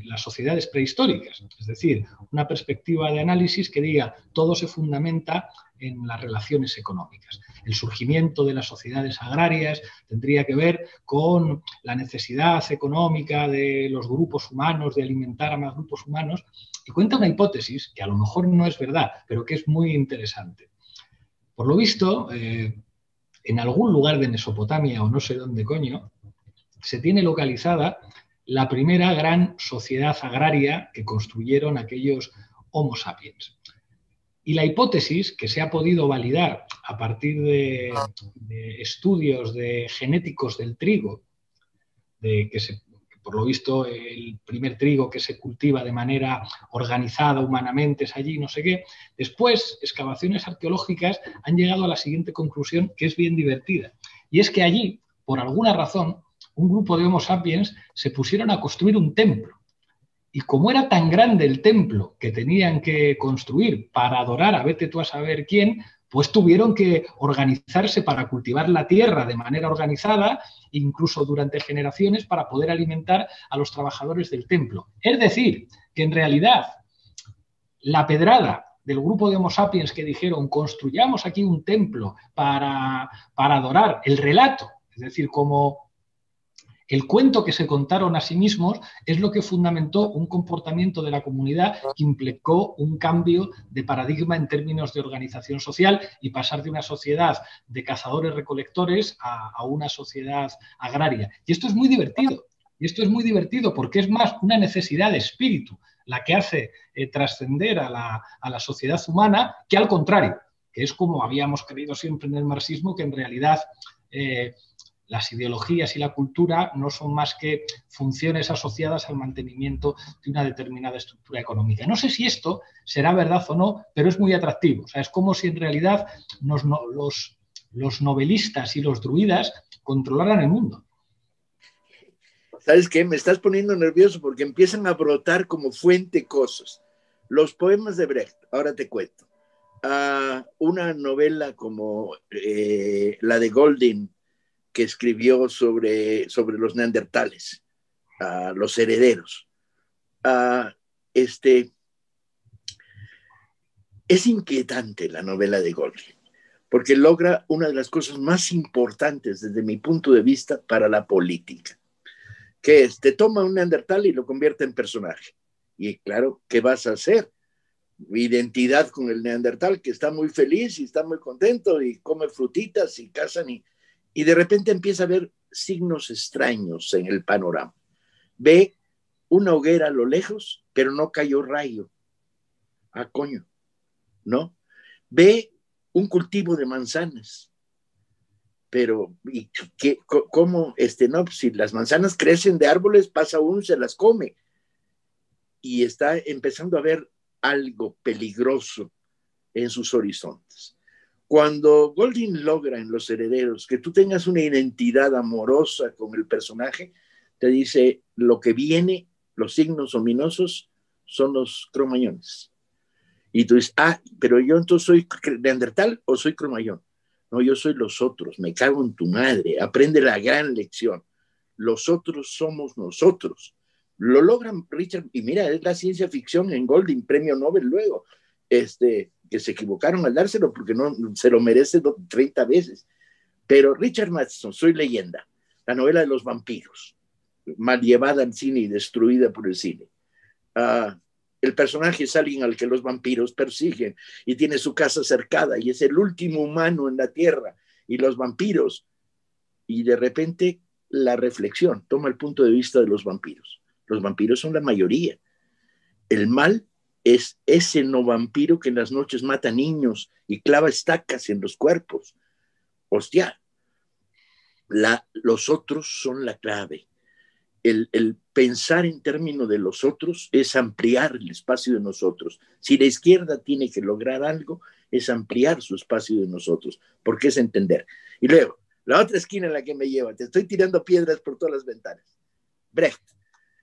las sociedades prehistóricas, es decir, una perspectiva de análisis que diga todo se fundamenta en las relaciones económicas. El surgimiento de las sociedades agrarias tendría que ver con la necesidad económica de los grupos humanos, de alimentar a más grupos humanos, y cuenta una hipótesis que a lo mejor no es verdad, pero que es muy interesante. Por lo visto, en algún lugar de Mesopotamia o no sé dónde coño, se tiene localizada la primera gran sociedad agraria que construyeron aquellos Homo sapiens. Y la hipótesis que se ha podido validar a partir de estudios genéticos del trigo, que por lo visto el primer trigo que se cultiva de manera organizada humanamente es allí, no sé qué. Después, excavaciones arqueológicas han llegado a la siguiente conclusión, que es bien divertida. Y es que allí, por alguna razón, un grupo de Homo sapiens se pusieron a construir un templo. Y como era tan grande el templo que tenían que construir para adorar a vete tú a saber quién, pues tuvieron que organizarse para cultivar la tierra de manera organizada, incluso durante generaciones, para poder alimentar a los trabajadores del templo. Es decir, que en realidad la pedrada del grupo de Homo sapiens que dijeron construyamos aquí un templo para adorar, el relato, es decir, como el cuento que se contaron a sí mismos, es lo que fundamentó un comportamiento de la comunidad que implicó un cambio de paradigma en términos de organización social y pasar de una sociedad de cazadores-recolectores a una sociedad agraria. Y esto es muy divertido. Y esto es muy divertido porque es más una necesidad de espíritu la que hace trascender a la sociedad humana que al contrario, que es como habíamos creído siempre en el marxismo, que en realidad las ideologías y la cultura no son más que funciones asociadas al mantenimiento de una determinada estructura económica. No sé si esto será verdad o no, pero es muy atractivo. O sea, es como si en realidad los novelistas y los druidas controlaran el mundo. ¿Sabes qué? Me estás poniendo nervioso porque empiezan a brotar como fuente cosas. Los poemas de Brecht, ahora te cuento. una novela como la de Golding, que escribió sobre los neandertales, los herederos. Es inquietante la novela de Golding, porque logra una de las cosas más importantes desde mi punto de vista para la política, que es, te toma un neandertal y lo convierte en personaje. Y claro, ¿qué vas a hacer? Identidad con el neandertal, que está muy feliz y está muy contento y come frutitas y cazan y de repente empieza a ver signos extraños en el panorama. Ve una hoguera a lo lejos, pero no cayó rayo. Ah, coño, ¿no? Ve un cultivo de manzanas, pero ¿y qué, cómo? No, pues si las manzanas crecen de árboles, pasa uno y se las come. Y está empezando a ver algo peligroso en sus horizontes. Cuando Golding logra en Los Herederos que tú tengas una identidad amorosa con el personaje, te dice lo que viene, los signos ominosos son los cromañones. Y tú dices, pero yo entonces soy neandertal o soy cromañón. No, yo soy los otros, me cago en tu madre, aprende la gran lección. Los otros somos nosotros. Lo logran Richard, y mira, es la ciencia ficción en Golding, premio Nobel luego, que se equivocaron al dárselo porque no se lo merece 30 veces. Pero Richard Matheson, Soy Leyenda, la novela de los vampiros, mal llevada al cine y destruida por el cine. El personaje es alguien al que los vampiros persiguen y tiene su casa cercada y es el último humano en la tierra y los vampiros, y de repente la reflexión toma el punto de vista de los vampiros. Los vampiros son la mayoría. El mal es ese no vampiro que en las noches mata niños y clava estacas en los cuerpos. Hostia, los otros son la clave. El pensar en términos de los otros es ampliar el espacio de nosotros. Si la izquierda tiene que lograr algo, es ampliar su espacio de nosotros, porque es entender. Y luego, la otra esquina en la que me lleva, te estoy tirando piedras por todas las ventanas. Brecht.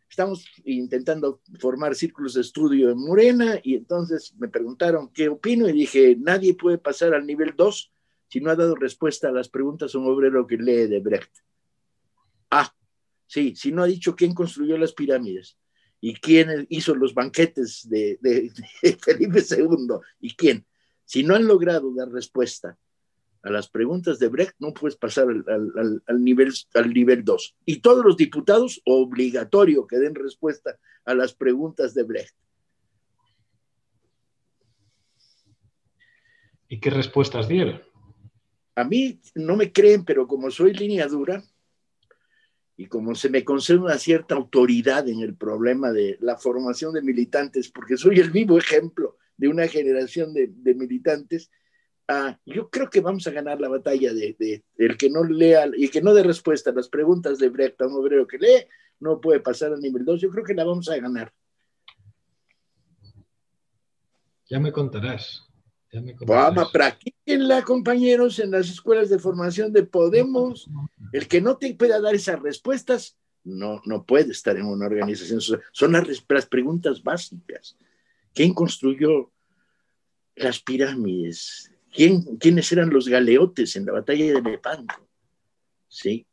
Estamos intentando formar círculos de estudio en Morena y entonces me preguntaron qué opino y dije, nadie puede pasar al nivel 2 si no ha dado respuesta a las preguntas a un obrero que lee de Brecht. Sí, si no ha dicho quién construyó las pirámides y quién hizo los banquetes de Felipe II y quién. Si no han logrado dar respuesta a las preguntas de Brecht, no puedes pasar al nivel 2. Y todos los diputados, obligatorio que den respuesta a las preguntas de Brecht. ¿Y qué respuestas dieron? A mí no me creen, pero como soy línea dura y como se me concede una cierta autoridad en el problema de la formación de militantes, porque soy el vivo ejemplo de una generación de militantes, yo creo que vamos a ganar la batalla de el que no lea y que no dé respuesta a las preguntas de Brecht a un obrero que lee, no puede pasar al nivel 2. Yo creo que la vamos a ganar. Ya me contarás. Vamos, practíquenla, compañeros, en las escuelas de formación de Podemos. El que no te pueda dar esas respuestas no puede estar en una organización. Son las preguntas básicas. ¿Quién construyó las pirámides? ¿Quiénes eran los galeotes en la batalla de Lepanto? ¿Sí?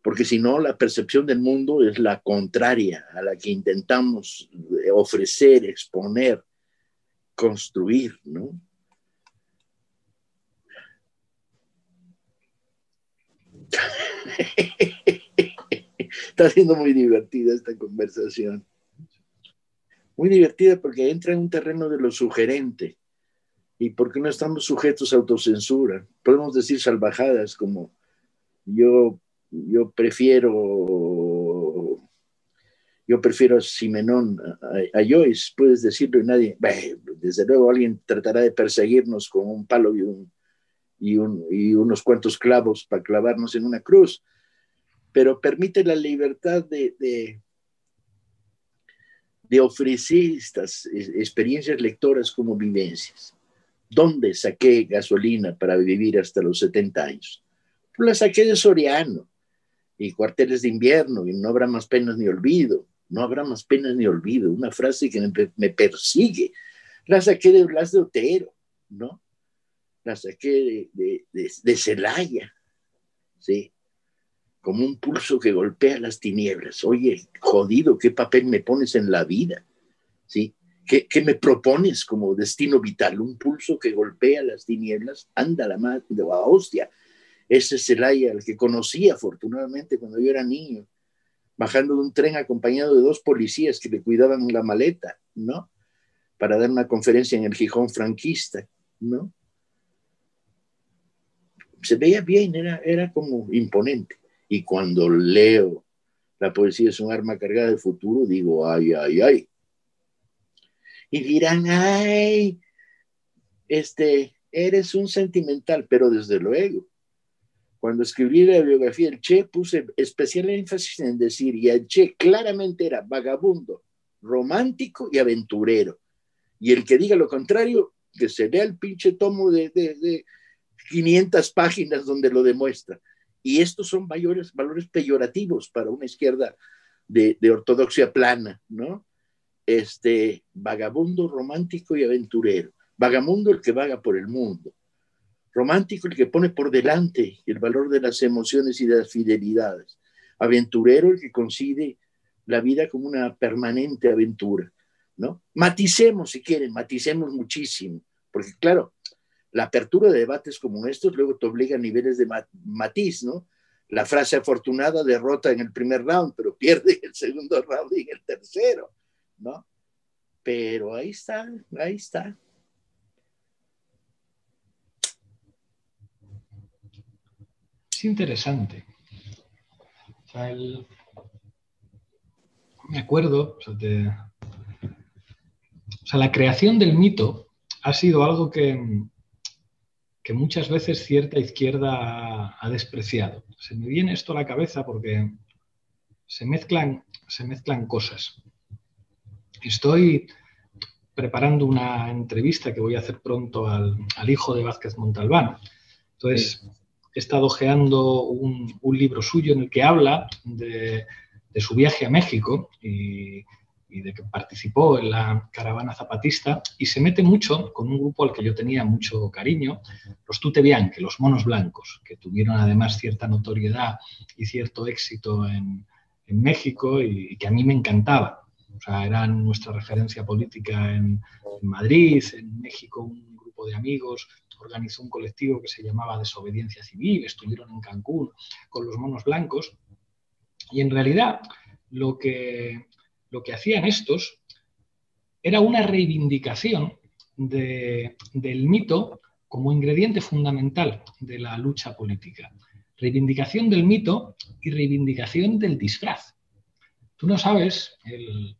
Porque si no, la percepción del mundo es la contraria a la que intentamos ofrecer, exponer, construir, ¿no? Está siendo muy divertida esta conversación. Muy divertida porque entra en un terreno de lo sugerente y porque no estamos sujetos a autocensura. Podemos decir salvajadas como yo prefiero a Simenón a Joyce, puedes decirlo y nadie, desde luego alguien tratará de perseguirnos con un palo y unos cuantos clavos para clavarnos en una cruz, pero permite la libertad de ofrecer estas experiencias lectoras como vivencias. ¿Dónde saqué gasolina para vivir hasta los 70 años? Pues la saqué de Soriano y Cuarteles de Invierno y No habrá más penas ni olvido. No habrá más penas ni olvido, una frase que me persigue. La saqué de Blas de Otero, ¿no? La saqué de Celaya, ¿sí? Como un pulso que golpea las tinieblas. Oye, jodido, ¿qué papel me pones en la vida? ¿Sí? ¿Qué me propones como destino vital? Un pulso que golpea las tinieblas. Anda la madre de la hostia. Ese Celaya, el que conocí afortunadamente cuando yo era niño, bajando de un tren acompañado de 2 policías que le cuidaban la maleta, ¿no? Para dar una conferencia en el Gijón franquista, ¿no? Se veía bien, era como imponente. Y cuando leo La poesía es un arma cargada de futuro, digo, ay, ay, ay. Y dirán, ay, eres un sentimental, pero desde luego, cuando escribí la biografía del Che, puse especial énfasis en decir, y el Che claramente era vagabundo, romántico y aventurero. Y el que diga lo contrario, que se lea el pinche tomo de 500 páginas donde lo demuestra. Y estos son valores peyorativos para una izquierda de ortodoxia plana, ¿no? Vagabundo, romántico y aventurero. Vagabundo el que vaga por el mundo. Romántico el que pone por delante el valor de las emociones y de las fidelidades. Aventurero el que concibe la vida como una permanente aventura, ¿no? Maticemos, si quieren, maticemos muchísimo, porque claro, la apertura de debates como estos luego te obliga a niveles de matiz, ¿no? La frase afortunada derrota en el primer round, pero pierde en el segundo round y en el tercero, ¿no? Pero ahí está, ahí está. Es interesante. O sea, me acuerdo, la creación del mito ha sido algo que muchas veces cierta izquierda ha despreciado. Se me viene esto a la cabeza porque se mezclan cosas. Estoy preparando una entrevista que voy a hacer pronto al hijo de Vázquez Montalbán. Entonces, he estado hojeando un libro suyo en el que habla de su viaje a México y de que participó en la caravana zapatista, y se mete mucho con un grupo al que yo tenía mucho cariño, los Tute Bianche, los monos blancos, que tuvieron además cierta notoriedad y cierto éxito en México y que a mí me encantaba. O sea, eran nuestra referencia política en Madrid, en México un grupo de amigos organizó un colectivo que se llamaba Desobediencia Civil, estuvieron en Cancún con los monos blancos, y en realidad lo que hacían estos era una reivindicación del mito como ingrediente fundamental de la lucha política. Reivindicación del mito y reivindicación del disfraz. Tú no sabes el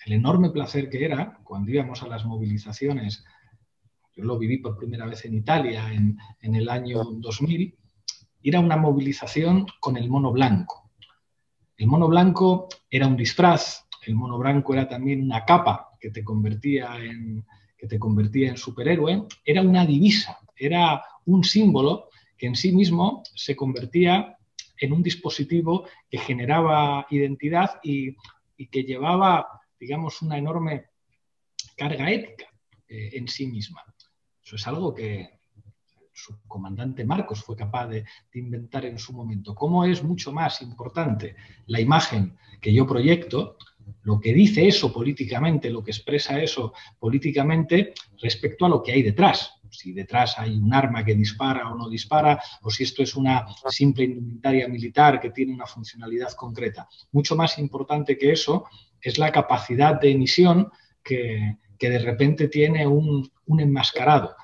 enorme placer que era cuando íbamos a las movilizaciones. Yo lo viví por primera vez en Italia en el año 2000, ir a una movilización con el mono blanco. El mono blanco era un disfraz, el mono blanco era también una capa que te convertía en superhéroe, era una divisa, era un símbolo que en sí mismo se convertía en un dispositivo que generaba identidad y que llevaba, digamos, una enorme carga ética en sí misma. Eso es algo que su comandante Marcos fue capaz de inventar en su momento. ¿Cómo es mucho más importante la imagen que yo proyecto, lo que dice eso políticamente, lo que expresa eso políticamente, respecto a lo que hay detrás? Si detrás hay un arma que dispara o no dispara, o si esto es una simple indumentaria militar que tiene una funcionalidad concreta. Mucho más importante que eso es la capacidad de emisión que de repente tiene un enmascarado.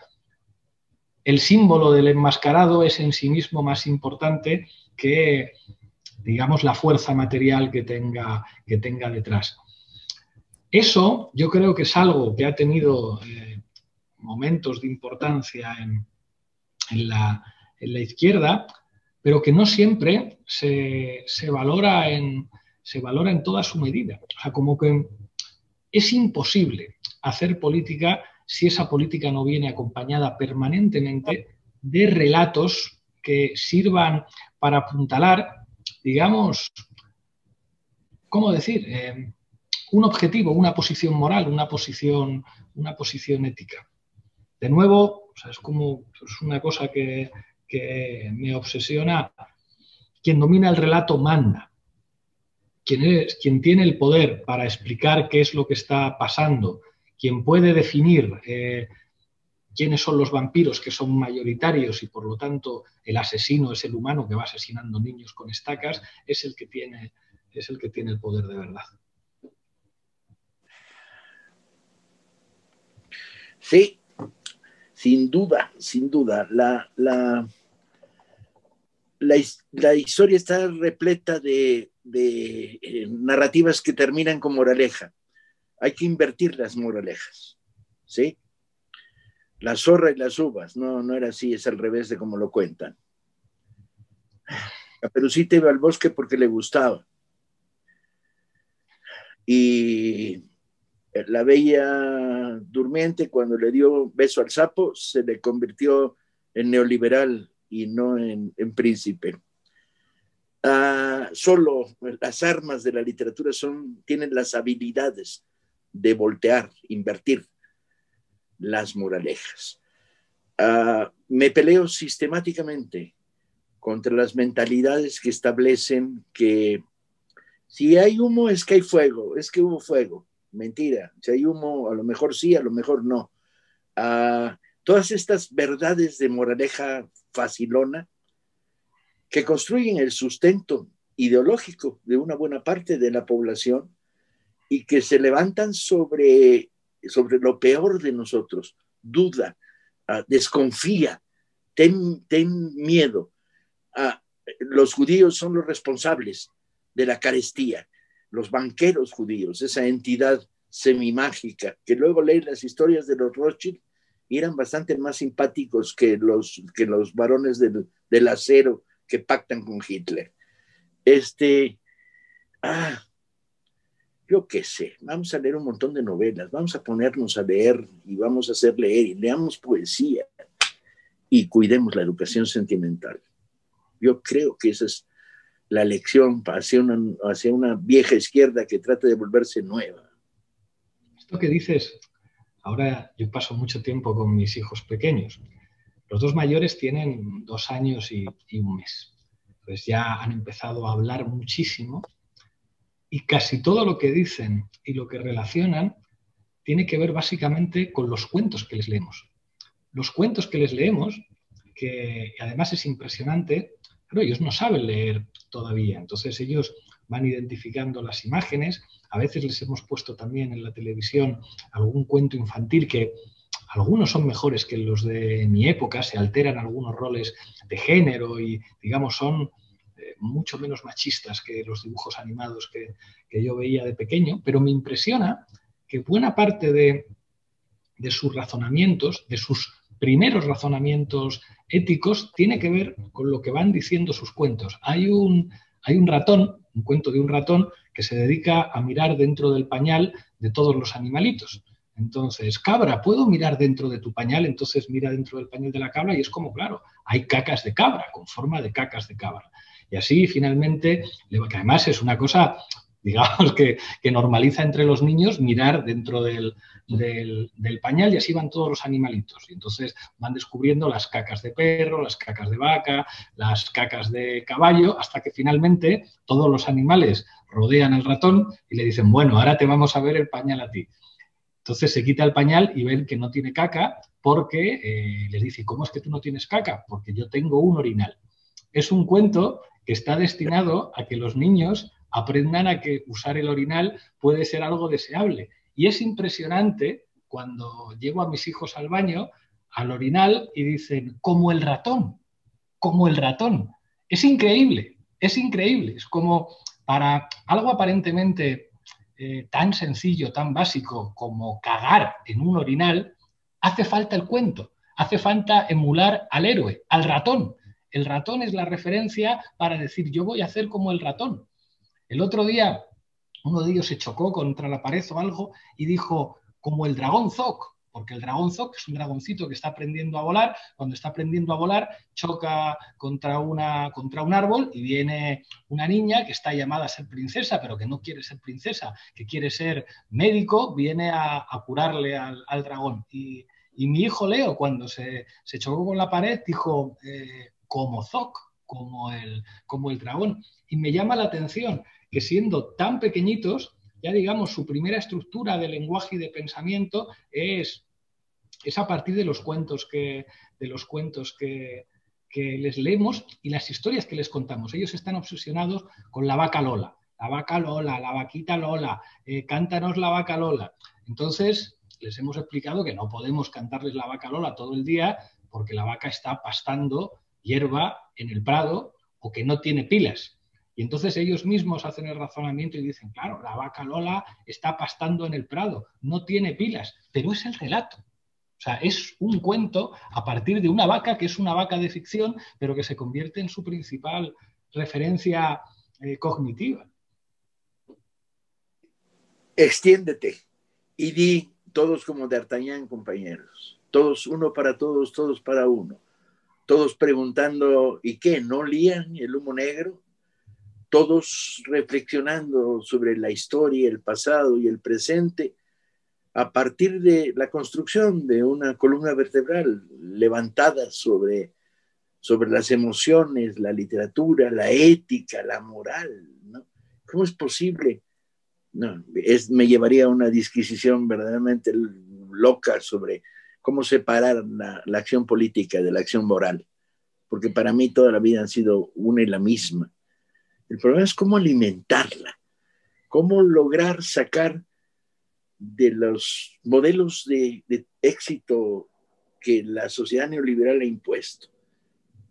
El símbolo del enmascarado es en sí mismo más importante que, digamos, la fuerza material que tenga detrás. Eso yo creo que es algo que ha tenido momentos de importancia en la izquierda, pero que no siempre se valora en toda su medida. O sea, como que es imposible hacer política si esa política no viene acompañada permanentemente de relatos que sirvan para apuntalar, digamos, ¿cómo decir? un objetivo, una posición moral, una posición ética. De nuevo, o sea, es una cosa que me obsesiona. Quien domina el relato manda. Quien tiene el poder para explicar qué es lo que está pasando, quien puede definir quiénes son los vampiros, que son mayoritarios y por lo tanto el asesino es el humano que va asesinando niños con estacas, es el que tiene el poder de verdad. Sí, sin duda, sin duda. La historia está repleta de narrativas que terminan con moraleja. Hay que invertir las moralejas, ¿sí? La zorra y las uvas, no era así, es al revés de como lo cuentan. Caperucita iba al bosque porque le gustaba. Y la bella durmiente, cuando le dio beso al sapo, se le convirtió en neoliberal y no en príncipe. Solo las armas de la literatura tienen las habilidades de voltear, invertir las moralejas. Me peleo sistemáticamente contra las mentalidades que establecen que si hay humo es que hay fuego, es que hubo fuego. Mentira, si hay humo a lo mejor sí, a lo mejor no. Todas estas verdades de moraleja facilona que construyen el sustento ideológico de una buena parte de la población y que se levantan sobre lo peor de nosotros, duda, desconfía, ten miedo. Los judíos son los responsables de la carestía, los banqueros judíos, esa entidad semimágica, que luego leí las historias de los Rothschild y eran bastante más simpáticos que los varones del acero que pactan con Hitler. Yo qué sé, vamos a leer un montón de novelas, vamos a ponernos a leer y vamos a hacer leer y leamos poesía y cuidemos la educación sentimental. Yo creo que esa es la lección hacia una vieja izquierda que trata de volverse nueva. Esto que dices, ahora yo paso mucho tiempo con mis hijos pequeños. Los dos mayores tienen 2 años y 1 mes. Pues ya han empezado a hablar muchísimo y casi todo lo que dicen y lo que relacionan tiene que ver básicamente con los cuentos que les leemos. Los cuentos que les leemos, que además es impresionante, pero ellos no saben leer todavía, entonces ellos van identificando las imágenes. A veces les hemos puesto también en la televisión algún cuento infantil que algunos son mejores que los de mi época, se alteran algunos roles de género y, digamos, son mucho menos machistas que los dibujos animados que yo veía de pequeño, pero me impresiona que buena parte de sus razonamientos, de sus primeros razonamientos éticos, tiene que ver con lo que van diciendo sus cuentos. Hay un ratón, un cuento de un ratón, que se dedica a mirar dentro del pañal de todos los animalitos. Entonces, cabra, ¿puedo mirar dentro de tu pañal? Entonces mira dentro del pañal de la cabra y es como, claro, hay cacas de cabra, con forma de cacas de cabra. Y así, finalmente, que además es una cosa, digamos, que normaliza entre los niños mirar dentro del pañal, y así van todos los animalitos. Y entonces van descubriendo las cacas de perro, las cacas de vaca, las cacas de caballo, hasta que finalmente todos los animales rodean al ratón y le dicen, bueno, ahora te vamos a ver el pañal a ti. Entonces se quita el pañal y ven que no tiene caca porque les dice, ¿cómo es que tú no tienes caca? Porque yo tengo un orinal. Es un cuento que está destinado a que los niños aprendan a que usar el orinal puede ser algo deseable. Y es impresionante cuando llevo a mis hijos al baño, al orinal, y dicen, como el ratón, como el ratón. Es increíble, es increíble. Es como para algo aparentemente tan sencillo, tan básico como cagar en un orinal, hace falta el cuento, hace falta emular al héroe, al ratón. El ratón es la referencia para decir, yo voy a hacer como el ratón. El otro día uno de ellos se chocó contra la pared o algo y dijo, como el dragón Zok, porque el dragón Zog, que es un dragoncito que está aprendiendo a volar, cuando está aprendiendo a volar, choca contra un árbol y viene una niña que está llamada a ser princesa, pero que no quiere ser princesa, que quiere ser médico, viene a curarle al dragón. Y mi hijo Leo, cuando se chocó con la pared, dijo, como Zog, como el dragón. Y me llama la atención que siendo tan pequeñitos, ya digamos, su primera estructura de lenguaje y de pensamiento es a partir de los cuentos que les leemos y las historias que les contamos. Ellos están obsesionados con la vaca Lola. La vaca Lola, la vaquita Lola, cántanos la vaca Lola. Entonces, les hemos explicado que no podemos cantarles la vaca Lola todo el día porque la vaca está pastando hierba en el prado o que no tiene pilas. Y entonces ellos mismos hacen el razonamiento y dicen, claro, la vaca Lola está pastando en el prado, no tiene pilas, pero es el relato. O sea, es un cuento a partir de una vaca que es una vaca de ficción, pero que se convierte en su principal referencia cognitiva. Extiéndete y di todos como D'Artagnan, compañeros. Todos, uno para todos para uno. Todos preguntando, ¿y qué? ¿No lían el humo negro? Todos reflexionando sobre la historia, el pasado y el presente a partir de la construcción de una columna vertebral levantada sobre las emociones, la literatura, la ética, la moral, ¿no? ¿Cómo es posible? No, me llevaría a una disquisición verdaderamente loca sobre cómo separar la acción política de la acción moral, porque para mí toda la vida han sido una y la misma. El problema es cómo alimentarla, cómo lograr sacar de los modelos de éxito que la sociedad neoliberal ha impuesto.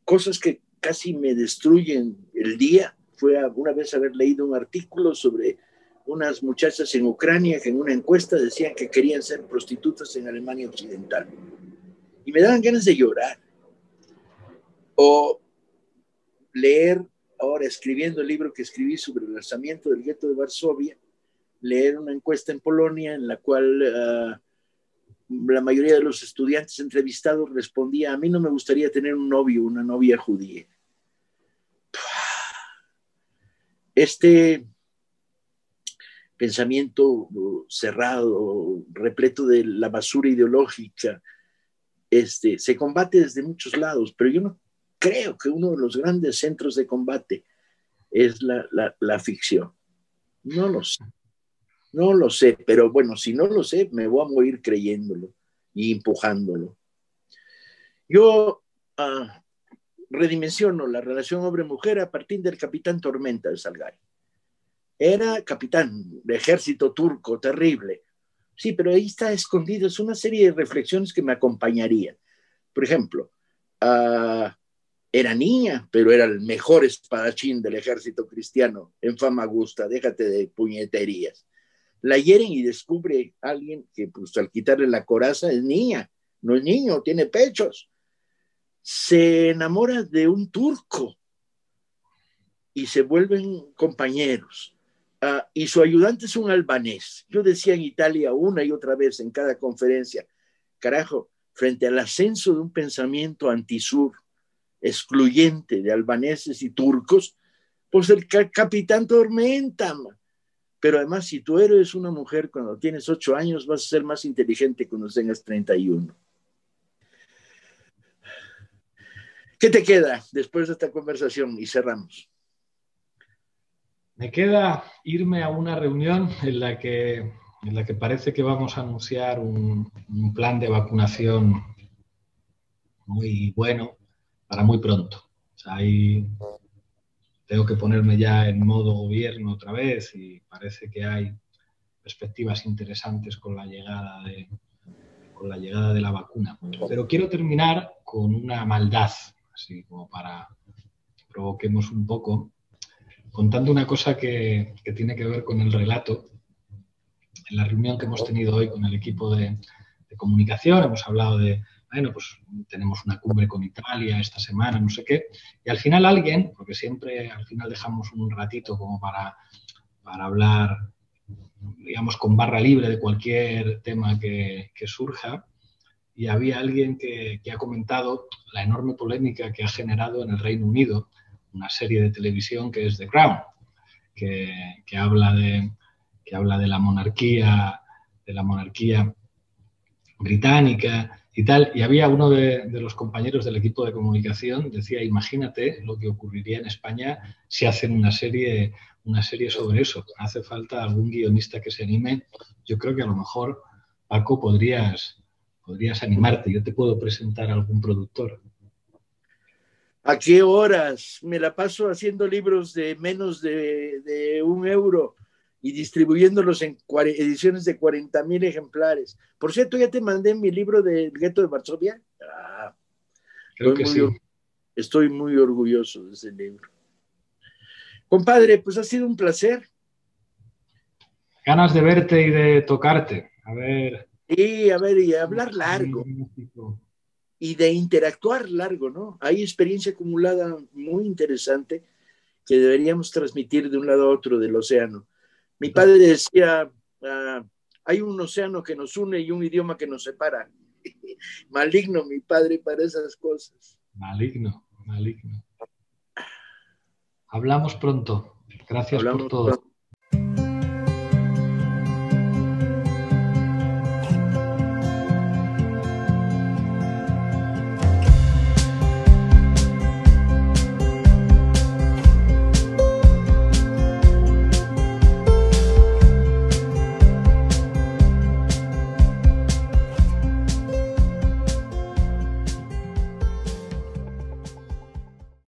Cosas que casi me destruyen el día fue una vez haber leído un artículo sobre unas muchachas en Ucrania que en una encuesta decían que querían ser prostitutas en Alemania Occidental. Y me daban ganas de llorar. O leer, ahora escribiendo el libro que escribí sobre el lanzamiento del gueto de Varsovia, leer una encuesta en Polonia en la cual la mayoría de los estudiantes entrevistados respondía, a mí no me gustaría tener un novio, una novia judía. Este pensamiento cerrado, repleto de la basura ideológica, se combate desde muchos lados, pero yo no creo que uno de los grandes centros de combate es la ficción. No lo sé. No lo sé, pero bueno, si no lo sé, me voy a morir creyéndolo y empujándolo. Yo redimensiono la relación hombre-mujer a partir del capitán Tormenta de Salgari. Era capitán de ejército turco, terrible. Sí, pero ahí está escondido, es una serie de reflexiones que me acompañarían. Por ejemplo, era niña, pero era el mejor espadachín del ejército cristiano en Famagusta, déjate de puñeterías. La hieren y descubre a alguien que pues, al quitarle la coraza es niña, no es niño, tiene pechos. Se enamora de un turco y se vuelven compañeros. Y su ayudante es un albanés. Yo decía en Italia una y otra vez en cada conferencia, carajo, frente al ascenso de un pensamiento antisur, excluyente de albaneses y turcos, pues el capitán Tormenta, man. Pero además, si tú eres una mujer cuando tienes 8 años, vas a ser más inteligente cuando tengas 31. ¿Qué te queda después de esta conversación? Y cerramos. Me queda irme a una reunión en la que parece que vamos a anunciar un plan de vacunación muy bueno para muy pronto. O sea, ahí tengo que ponerme ya en modo gobierno otra vez y parece que hay perspectivas interesantes con la llegada de la vacuna. Pero quiero terminar con una maldad, así como para que provoquemos un poco, contando una cosa que tiene que ver con el relato. En la reunión que hemos tenido hoy con el equipo de comunicación hemos hablado de, bueno, pues tenemos una cumbre con Italia esta semana, no sé qué, y al final alguien, porque siempre al final dejamos un ratito como para hablar, digamos, con barra libre de cualquier tema que surja, y había alguien que ha comentado la enorme polémica que ha generado en el Reino Unido una serie de televisión que es The Crown, que habla de la monarquía británica y tal, y había uno de los compañeros del equipo de comunicación, decía, imagínate lo que ocurriría en España si hacen una serie sobre eso. Hace falta algún guionista que se anime. Yo creo que a lo mejor, Paco, podrías animarte. Yo te puedo presentar a algún productor. ¿A qué horas? Me la paso haciendo libros de menos de €1 y distribuyéndolos en ediciones de 40,000 ejemplares. Por cierto, ya te mandé mi libro del Gueto de Varsovia. Creo que sí. Estoy muy orgulloso de ese libro. Compadre, pues ha sido un placer. Ganas de verte y de tocarte. A ver. Sí, a ver, y hablar largo. Y de interactuar largo, ¿no? Hay experiencia acumulada muy interesante que deberíamos transmitir de un lado a otro del océano. Mi padre decía, hay un océano que nos une y un idioma que nos separa. Maligno, mi padre, para esas cosas. Maligno. Hablamos pronto. Gracias por todo.